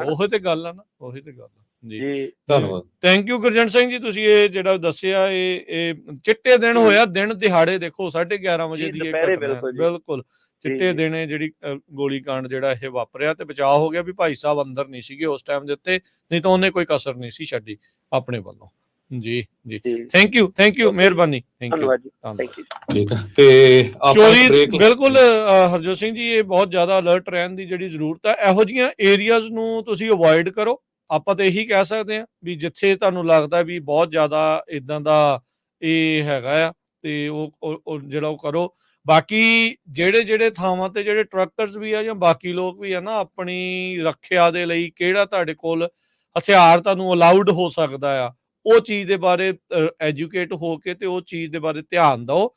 ਉਹੀ ਤੇ ਗੱਲ ਆ ਨਾ, ਉਹੀ ਤੇ ਗੱਲ ਆ ਜੀ। ਧੰਨਵਾਦ, ਥੈਂਕ ਯੂ ਗੁਰਜੰਟ ਸਿੰਘ ਜੀ, ਤੁਸੀਂ ਇਹ ਜਿਹੜਾ ਦੱਸਿਆ ਇਹ ਚਿੱਟੇ ਦਿਨ ਹੋਇਆ, ਦਿਨ ਦਿਹਾੜੇ ਦੇਖੋ 11:30 ਵਜੇ ਦੀ ਬਿਲਕੁਲ ਚਿੱਟੇ ਦਿਨ ਜਿਹੜੀ ਗੋਲੀ ਕਾਂਡ ਜਿਹੜਾ ਇਹ ਵਾਪਰਿਆ, ਤੇ ਬਚਾਅ ਹੋ ਗਿਆ ਵੀ ਭਾਈ ਸਾਹਿਬ ਅੰਦਰ ਨਹੀਂ ਸੀਗੇ ਉਸ ਟਾਈਮ ਦੇ ਉੱਤੇ, ਨਹੀਂ ਤਾਂ ਉਹਨੇ ਕੋਈ ਕਸਰ ਨਹੀਂ ਸੀ ਛੱਡੀ ਆਪਣੇ ਵੱਲੋਂ। ਜੀ ਥੈਂਕ ਯੂ ਮਿਹਰਬਾਨੀ, ਥੈਂਕ ਯੂ। ਠੀਕ ਹੈ ਤੇ ਚੋਰੀ ਬਿਲਕੁਲ ਹਰਜੋਤ ਸਿੰਘ ਜੀ, ਇਹ ਬਹੁਤ ਜ਼ਿਆਦਾ ਅਲਰਟ ਰਹਿਣ ਦੀ ਜਿਹੜੀ ਜ਼ਰੂਰਤ ਹੈ। ਇਹੋ ਜਿਹੀਆਂ ਏਰੀਆਜ਼ ਨੂੰ ਤੁਸੀਂ ਅਵੋਇਡ ਕਰੋ। ਆਪਾਂ ਤਾਂ ਇਹੀ ਕਹਿ ਸਕਦੇ ਹਾਂ ਵੀ ਜਿੱਥੇ ਤੁਹਾਨੂੰ ਲੱਗਦਾ ਵੀ ਬਹੁਤ ਜ਼ਿਆਦਾ ਇਦਾਂ ਦਾ ਇਹ ਹੈਗਾ ਆ ਤੇ ਉਹ ਜਿਹੜਾ ਉਹ ਕਰੋ। ਬਾਕੀ ਜਿਹੜੇ ਥਾਵਾਂ ਤੇ ਜਿਹੜੇ ਟਰੱਕਰਸ ਵੀ ਆ ਜਾਂ ਬਾਕੀ ਲੋਕ ਵੀ ਆ ਨਾ, ਆਪਣੀ ਰੱਖਿਆ ਦੇ ਲਈ ਕਿਹੜਾ ਤੁਹਾਡੇ ਕੋਲ ਹਥਿਆਰ ਤੁਹਾਨੂੰ ਅਲਾਉਡ ਹੋ ਸਕਦਾ ਆ, ਉਹ ਚੀਜ਼ ਦੇ ਬਾਰੇ ਐਜੂਕੇਟ ਹੋ ਕੇ ਤੇ ਉਹ ਚੀਜ਼ ਦੇ ਬਾਰੇ ਧਿਆਨ ਦਿਓ।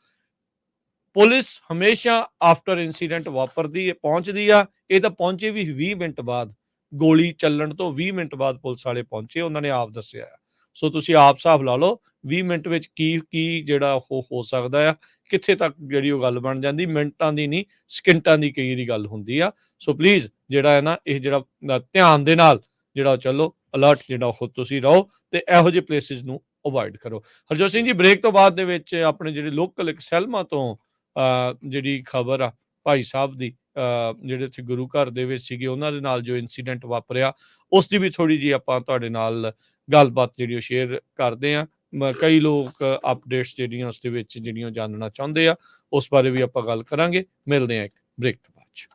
ਪੁਲਿਸ ਹਮੇਸ਼ਾ ਆਫਟਰ ਇਨਸੀਡੈਂਟ ਵਾਪਰਦੀ ਹੈ, ਪਹੁੰਚਦੀ ਆ। ਇਹ ਤਾਂ ਪਹੁੰਚੇ ਵੀ 20 ਮਿੰਟ ਬਾਅਦ, ਗੋਲੀ ਚੱਲਣ ਤੋਂ 20 ਮਿੰਟ ਬਾਅਦ ਪੁਲਿਸ ਵਾਲੇ ਪਹੁੰਚੇ, ਉਹਨਾਂ ਨੇ ਆਪ ਦੱਸਿਆ ਆ। ਸੋ ਤੁਸੀਂ ਆਪ ਹਿਸਾਬ ਲਾ ਲਓ 20 ਮਿੰਟ ਵਿੱਚ ਕੀ ਜਿਹੜਾ ਉਹ ਹੋ ਸਕਦਾ ਆ, ਕਿੱਥੇ ਤੱਕ ਜਿਹੜੀ ਉਹ ਗੱਲ ਬਣ ਜਾਂਦੀ, ਮਿੰਟਾਂ ਦੀ ਨਹੀਂ ਸਕਿੰਟਾਂ ਦੀ ਕਈ ਵਾਰੀ ਗੱਲ ਹੁੰਦੀ ਆ। ਸੋ ਪਲੀਜ਼ ਜਿਹੜਾ ਹੈ ਨਾ, ਇਹ ਜਿਹੜਾ ਧਿਆਨ ਦੇ ਨਾਲ ਜਿਹੜਾ ਚਲੋ, ਅਲਰਟ ਜਿਹੜਾ ਉਹ ਤੁਸੀਂ ਰਹੋ ਤੇ ਇਹੋ ਜਿਹੇ ਪਲੇਸਿਸ ਨੂੰ ਅਵੋਇਡ ਕਰੋ। ਹਰਜੋਤ ਸਿੰਘ ਜੀ, ਬ੍ਰੇਕ ਤੋਂ ਬਾਅਦ ਦੇ ਵਿੱਚ ਆਪਣੇ ਜਿਹੜੇ ਲੋਕਲ ਇੱਕ ਸੈਲਮਾ ਤੋਂ ਜਿਹੜੀ ਖਬਰ ਆ ਭਾਈ ਸਾਹਿਬ ਦੀ, ਜਿਹੜੇ ਇੱਥੇ ਗੁਰੂ ਘਰ ਦੇ ਵਿੱਚ ਸੀਗੇ, ਉਹਨਾਂ ਦੇ ਨਾਲ ਜੋ ਇਨਸੀਡੈਂਟ ਵਾਪਰਿਆ, ਉਸ ਦੀ ਵੀ ਥੋੜੀ ਜਿਹੀ ਆਪਾਂ ਤੁਹਾਡੇ ਨਾਲ ਗੱਲਬਾਤ ਜਿਹੜੀ ਉਹ ਸ਼ੇਅਰ ਕਰਦੇ ਆ। ਕਈ ਲੋਕ ਅਪਡੇਟਸ ਜਿਹੜੀਆਂ ਉਸ ਦੇ ਵਿੱਚ ਜਿਹੜੀਆਂ ਜਾਣਨਾ ਚਾਹੁੰਦੇ ਆ, ਉਸ ਬਾਰੇ ਵੀ ਆਪਾਂ ਗੱਲ ਕਰਾਂਗੇ। ਮਿਲਦੇ ਆ ਇੱਕ ਬ੍ਰੇਕ ਤੋਂ ਬਾਅਦ 'ਚ।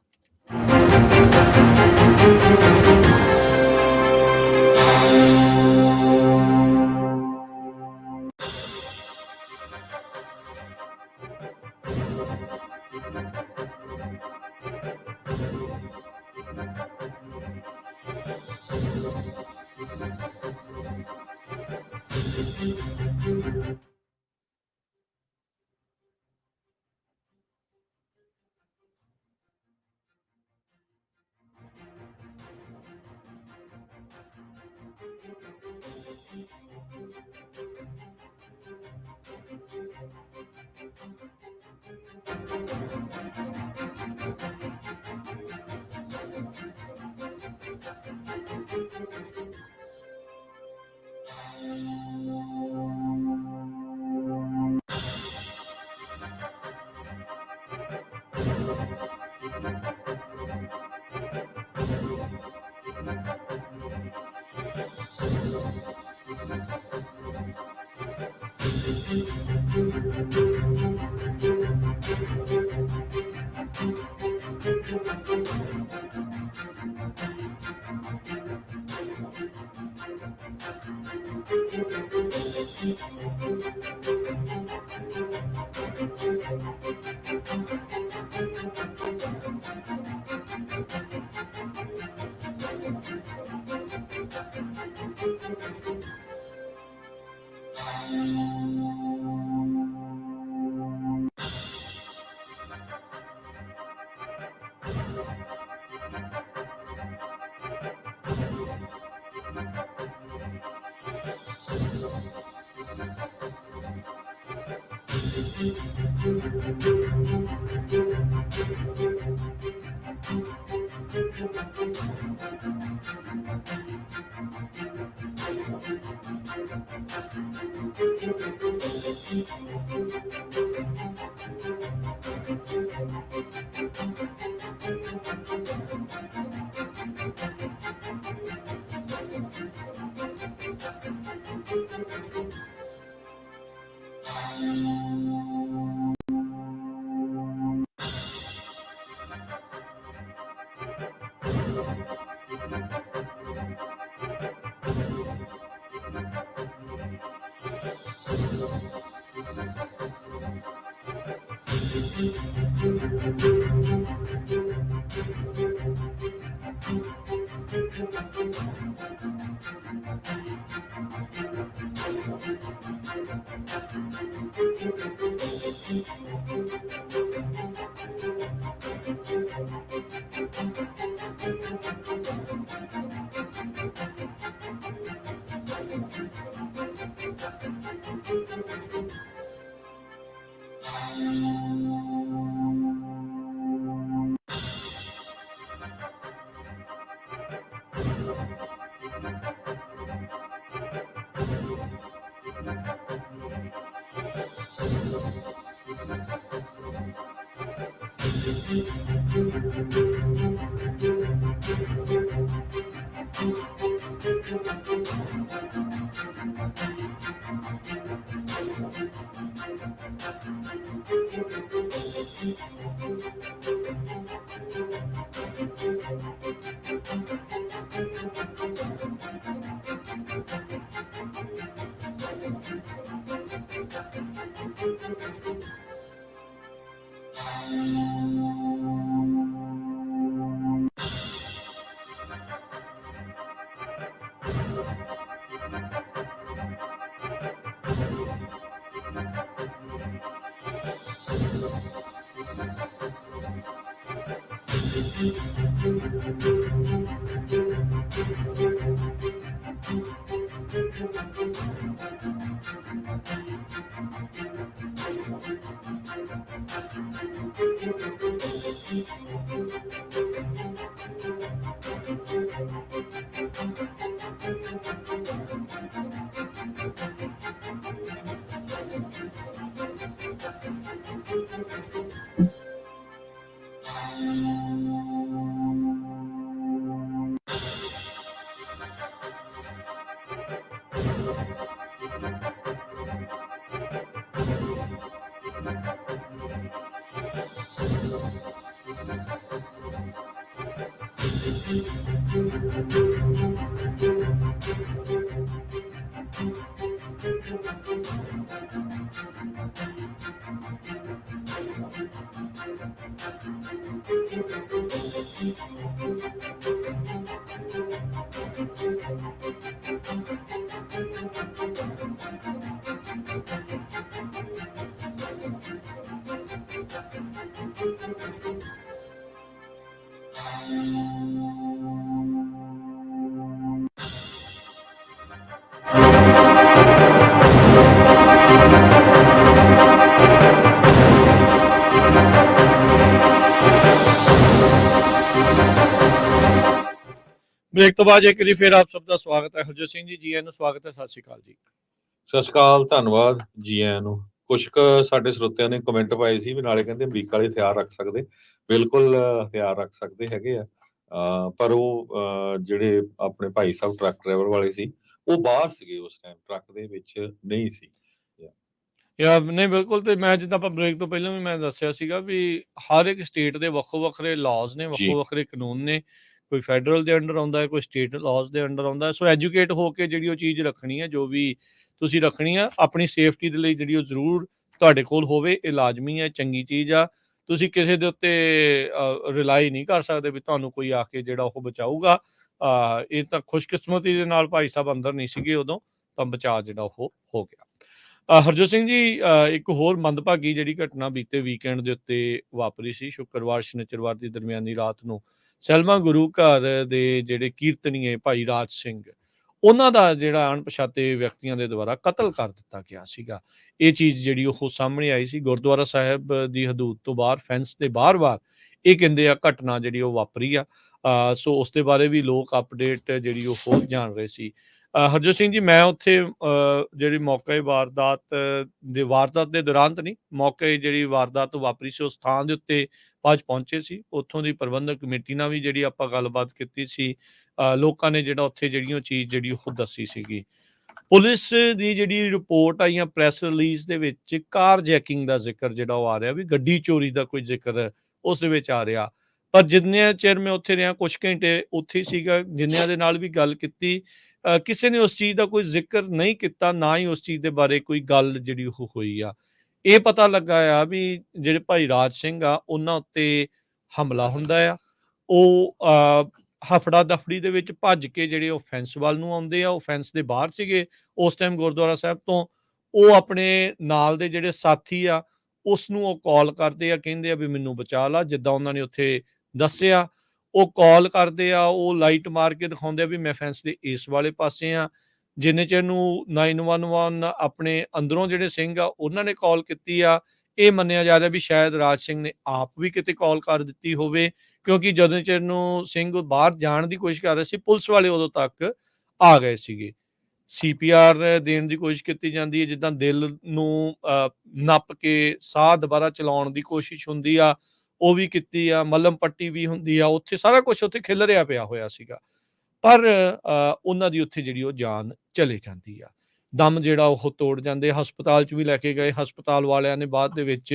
ब्रेक तो बाद एक बार फिर आप सबका स्वागत है। हरजोत सिंह जी जी आਇਆਂ ਨੂੰ ਸਵਾਗਤ ਹੈ। ਸਤਿ ਸ਼੍ਰੀ ਅਕਾਲ ਜੀ। ਸਤਿ ਸ਼੍ਰੀ ਅਕਾਲ, ਧੰਨਵਾਦ ਜੀ ਆਇਆਂ ਨੂੰ। ਕੁਝ ਕੁ ਸਾਡੇ ਸਰੋਤਿਆਂ ਨੇ ਕਮੈਂਟ ਪਾਏ ਸੀ ਵੀ ਨਾਲੇ ਕਹਿੰਦੇ ਅਮਰੀਕਾ ਵਾਲੇ ਹਥਿਆਰ ਰੱਖ ਸਕਦੇ। ਬਿਲਕੁਲ ਹਥਿਆਰ ਰੱਖ ਸਕਦੇ ਹੈਗੇ ਆ। ਪਰ ਉਹ ਜਿਹੜੇ ਆਪਣੇ ਭਾਈ ਸਾਹਿਬ ਟਰੱਕ ਡਰਾਈਵਰ ਵਾਲੇ ਸੀ ਉਹ ਬਾਹਰ ਸੀਗੇ ਉਸ ਟਾਈਮ, ਟਰੱਕ ਦੇ ਵਿੱਚ ਨਹੀਂ ਸੀ। ਨਹੀਂ ਬਿਲਕੁਲ, ਤੇ ਮੈਂ ਜਿੱਦਾਂ ਆਪਾਂ ਬ੍ਰੇਕ ਤੋਂ ਪਹਿਲਾਂ ਵੀ ਮੈਂ ਦੱਸਿਆ ਸੀਗਾ ਵੀ ਹਰ ਇੱਕ ਸਟੇਟ ਦੇ ਵੱਖੋ ਵੱਖਰੇ ਲਾਜ਼ ਨੇ, ਜੀ ਵੱਖੋ ਵੱਖਰੇ ਕਾਨੂੰਨ ਨੇ। ਕੋਈ ਫੈਡਰਲ ਦੇ ਅੰਡਰ ਆਉਂਦਾ ਹੈ, ਕੋਈ ਸਟੇਟ ਲਾਜ਼ ਦੇ ਅੰਡਰ ਆਉਂਦਾ ਹੈ। ਸੋ ਐਜੂਕੇਟ ਹੋ ਕੇ ਜਿਹੜੀ ਉਹ ਚੀਜ਼ ਰੱਖਣੀ ਹੈ, ਜੋ ਵੀ ਤੁਸੀਂ ਰੱਖਣੀ ਆ ਆਪਣੀ ਸੇਫਟੀ ਦੇ ਲਈ ਜਿਹੜੀ ਉਹ ਜ਼ਰੂਰ ਤੁਹਾਡੇ ਕੋਲ ਹੋਵੇ। ਇਹ ਲਾਜ਼ਮੀ ਹੈ, ਚੰਗੀ ਚੀਜ਼ ਆ। ਤੁਸੀਂ ਕਿਸੇ ਦੇ ਉੱਤੇ ਰਿਲਾਈ ਨਹੀਂ ਕਰ ਸਕਦੇ ਵੀ ਤੁਹਾਨੂੰ ਕੋਈ ਆ ਕੇ ਜਿਹੜਾ ਉਹ ਬਚਾਊਗਾ। ਇਹ ਤਾਂ ਖੁਸ਼ਕਿਸਮਤੀ ਦੇ ਨਾਲ ਭਾਈ ਸਾਹਿਬ ਅੰਦਰ ਨਹੀਂ ਸੀਗੇ ਉਦੋਂ, ਤਾਂ ਬਚਾਅ ਜਿਹੜਾ ਉਹ ਹੋ ਗਿਆ। ਹਰਜੋਤ ਸਿੰਘ ਜੀ, ਇੱਕ ਹੋਰ ਮੰਦਭਾਗੀ ਜਿਹੜੀ ਘਟਨਾ ਬੀਤੇ ਵੀਕਐਂਡ ਦੇ ਉੱਤੇ ਵਾਪਰੀ ਸੀ। ਸ਼ੁੱਕਰਵਾਰ ਸ਼ਨੀਚਰਵਾਰ ਦੀ ਦਰਮਿਆਨੀ ਰਾਤ ਨੂੰ ਸੈਲਮਾ ਗੁਰੂ ਘਰ ਦੇ ਜਿਹੜੇ ਕੀਰਤਨੀਏ ਭਾਈ ਰਾਜ ਸਿੰਘ, ਉਹਨਾਂ ਦਾ ਜਿਹੜਾ ਅਣਪਛਾਤੇ ਵਿਅਕਤੀਆਂ ਦੇ ਦੁਆਰਾ ਕਤਲ ਕਰ ਦਿੱਤਾ ਗਿਆ ਸੀਗਾ। ਇਹ ਚੀਜ਼ ਜਿਹੜੀ ਉਹ ਸਾਹਮਣੇ ਆਈ ਸੀ ਗੁਰਦੁਆਰਾ ਸਾਹਿਬ ਦੀ ਹਦੂਦ ਤੋਂ ਬਾਹਰ, ਫੈਂਸ ਦੇ ਬਾਹਰ ਇਹ ਕਹਿੰਦੇ ਆ ਘਟਨਾ ਜਿਹੜੀ ਉਹ ਵਾਪਰੀ ਆ। ਸੋ ਉਸ ਦੇ ਬਾਰੇ ਵੀ ਲੋਕ ਅਪਡੇਟ ਜਿਹੜੀ ਉਹ ਜਾਣ ਰਹੇ ਸੀ। ਹਰਜੋਤ ਸਿੰਘ ਜੀ, ਮੈਂ ਉੱਥੇ ਜਿਹੜੀ ਮੌਕੇ ਵਾਰਦਾਤ ਦੇ ਦੌਰਾਨ ਤਾਂ ਨਹੀਂ, ਮੌਕੇ ਜਿਹੜੀ ਵਾਰਦਾਤ ਵਾਪਰੀ ਸੀ ਉਸ ਥਾਂ ਦੇ ਉੱਤੇ ਅੱਜ ਪਹੁੰਚੇ ਸੀ। ਉੱਥੋਂ ਦੀ ਪ੍ਰਬੰਧਕ ਕਮੇਟੀ ਨਾਲ ਵੀ ਜਿਹੜੀ ਆਪਾਂ ਗੱਲਬਾਤ ਕੀਤੀ ਸੀ। ਲੋਕਾਂ ਨੇ ਜਿਹੜਾ ਉੱਥੇ ਜਿਹੜੀ ਉਹ ਚੀਜ਼ ਜਿਹੜੀ ਉਹ ਦੱਸੀ ਸੀਗੀ। ਪੁਲਿਸ ਦੀ ਜਿਹੜੀ ਰਿਪੋਰਟ ਆਈ ਆ ਪ੍ਰੈਸ ਰਿਲੀਜ਼ ਦੇ ਵਿੱਚ, ਕਾਰ ਜੈਕਿੰਗ ਦਾ ਜ਼ਿਕਰ ਜਿਹੜਾ ਉਹ ਆ ਰਿਹਾ, ਵੀ ਗੱਡੀ ਚੋਰੀ ਦਾ ਕੋਈ ਜ਼ਿਕਰ ਉਸ ਦੇ ਵਿੱਚ ਆ ਰਿਹਾ। ਪਰ ਜਿੰਨੇ ਚਿਰ ਮੈਂ ਉੱਥੇ ਰਿਹਾ, ਕੁਛ ਘੰਟੇ ਉੱਥੇ ਸੀਗਾ, ਜਿੰਨਿਆਂ ਦੇ ਨਾਲ ਵੀ ਗੱਲ ਕੀਤੀ, ਕਿਸੇ ਨੇ ਉਸ ਚੀਜ਼ ਦਾ ਕੋਈ ਜ਼ਿਕਰ ਨਹੀਂ ਕੀਤਾ, ਨਾ ਹੀ ਉਸ ਚੀਜ਼ ਦੇ ਬਾਰੇ ਕੋਈ ਗੱਲ ਜਿਹੜੀ ਉਹ ਹੋਈ ਆ। ਇਹ ਪਤਾ ਲੱਗਾ ਆ ਵੀ ਜਿਹੜੇ ਭਾਈ ਰਾਜ ਸਿੰਘ ਆ ਉਹਨਾਂ ਉੱਤੇ ਹਮਲਾ ਹੁੰਦਾ ਆ। ਉਹ ਹਫੜਾ ਦਫੜੀ ਦੇ ਵਿੱਚ ਭੱਜ ਕੇ ਜਿਹੜੇ ਉਹ ਫੈਂਸ ਵੱਲ ਨੂੰ ਆਉਂਦੇ ਆ। ਉਹ ਫੈਂਸ ਦੇ ਬਾਹਰ ਸੀਗੇ ਉਸ ਟਾਈਮ ਗੁਰਦੁਆਰਾ ਸਾਹਿਬ ਤੋਂ। ਉਹ ਆਪਣੇ ਨਾਲ ਦੇ ਜਿਹੜੇ ਸਾਥੀ ਆ ਉਸ ਨੂੰ ਉਹ ਕਾਲ ਕਰਦੇ ਆ, ਕਹਿੰਦੇ ਆ ਵੀ ਮੈਨੂੰ ਬਚਾ ਲਾ, ਜਿੱਦਾਂ ਉਹਨਾਂ ਨੇ ਉੱਥੇ ਦੱਸਿਆ। ਉਹ ਕਾਲ ਕਰਦੇ ਆ, ਉਹ ਲਾਈਟ ਮਾਰ ਕੇ ਦਿਖਾਉਂਦੇ ਆ ਵੀ ਮੈਂ ਫੈਂਸ ਦੇ ਇਸ ਵਾਲੇ ਪਾਸੇ ਆ। ਜਿੰਨੇ ਚਿਰ ਨੂੰ 911 ਆਪਣੇ ਅੰਦਰੋਂ ਜਿਹੜੇ ਸਿੰਘ ਆ ਉਹਨਾਂ ਨੇ ਕਾਲ ਕੀਤੀ ਆ। ਇਹ ਮੰਨਿਆ ਜਾ ਰਿਹਾ ਵੀ ਸ਼ਾਇਦ ਰਾਜ ਸਿੰਘ ਨੇ ਆਪ ਵੀ ਕਿਤੇ ਕਾਲ ਕਰ ਦਿੱਤੀ ਹੋਵੇ, ਕਿਉਂਕਿ ਜਦੋਂ ਚਿਰ ਨੂੰ ਸਿੰਘ ਬਾਹਰ ਜਾਣ ਦੀ ਕੋਸ਼ਿਸ਼ ਕਰ ਰਹੇ ਸੀ, ਪੁਲਿਸ ਵਾਲੇ ਉਦੋਂ ਤੱਕ ਆ ਗਏ ਸੀਗੇ। CPR ਦੇਣ ਦੀ ਕੋਸ਼ਿਸ਼ ਕੀਤੀ ਜਾਂਦੀ ਹੈ, ਜਿੱਦਾਂ ਦਿਲ ਨੂੰ ਨੱਪ ਕੇ ਸਾਹ ਦੁਬਾਰਾ ਚਲਾਉਣ ਦੀ ਕੋਸ਼ਿਸ਼ ਹੁੰਦੀ ਆ, ਉਹ ਵੀ ਕੀਤੀ ਆ। ਮੱਲਮ ਪੱਟੀ ਵੀ ਹੁੰਦੀ ਆ। ਉੱਥੇ ਸਾਰਾ ਕੁਛ ਉੱਥੇ ਖਿਲਰਿਆ ਪਿਆ ਹੋਇਆ ਸੀਗਾ। ਪਰ ਉਹਨਾਂ ਦੀ ਉੱਥੇ ਜਿਹੜੀ ਉਹ ਜਾਨ ਚਲੇ ਜਾਂਦੀ ਆ। ਦਮ ਜਿਹੜਾ ਉਹ ਤੋੜ ਜਾਂਦੇ। ਹਸਪਤਾਲ 'ਚ ਵੀ ਲੈ ਕੇ ਗਏ। ਹਸਪਤਾਲ ਵਾਲਿਆਂ ਨੇ ਬਾਅਦ ਦੇ ਵਿੱਚ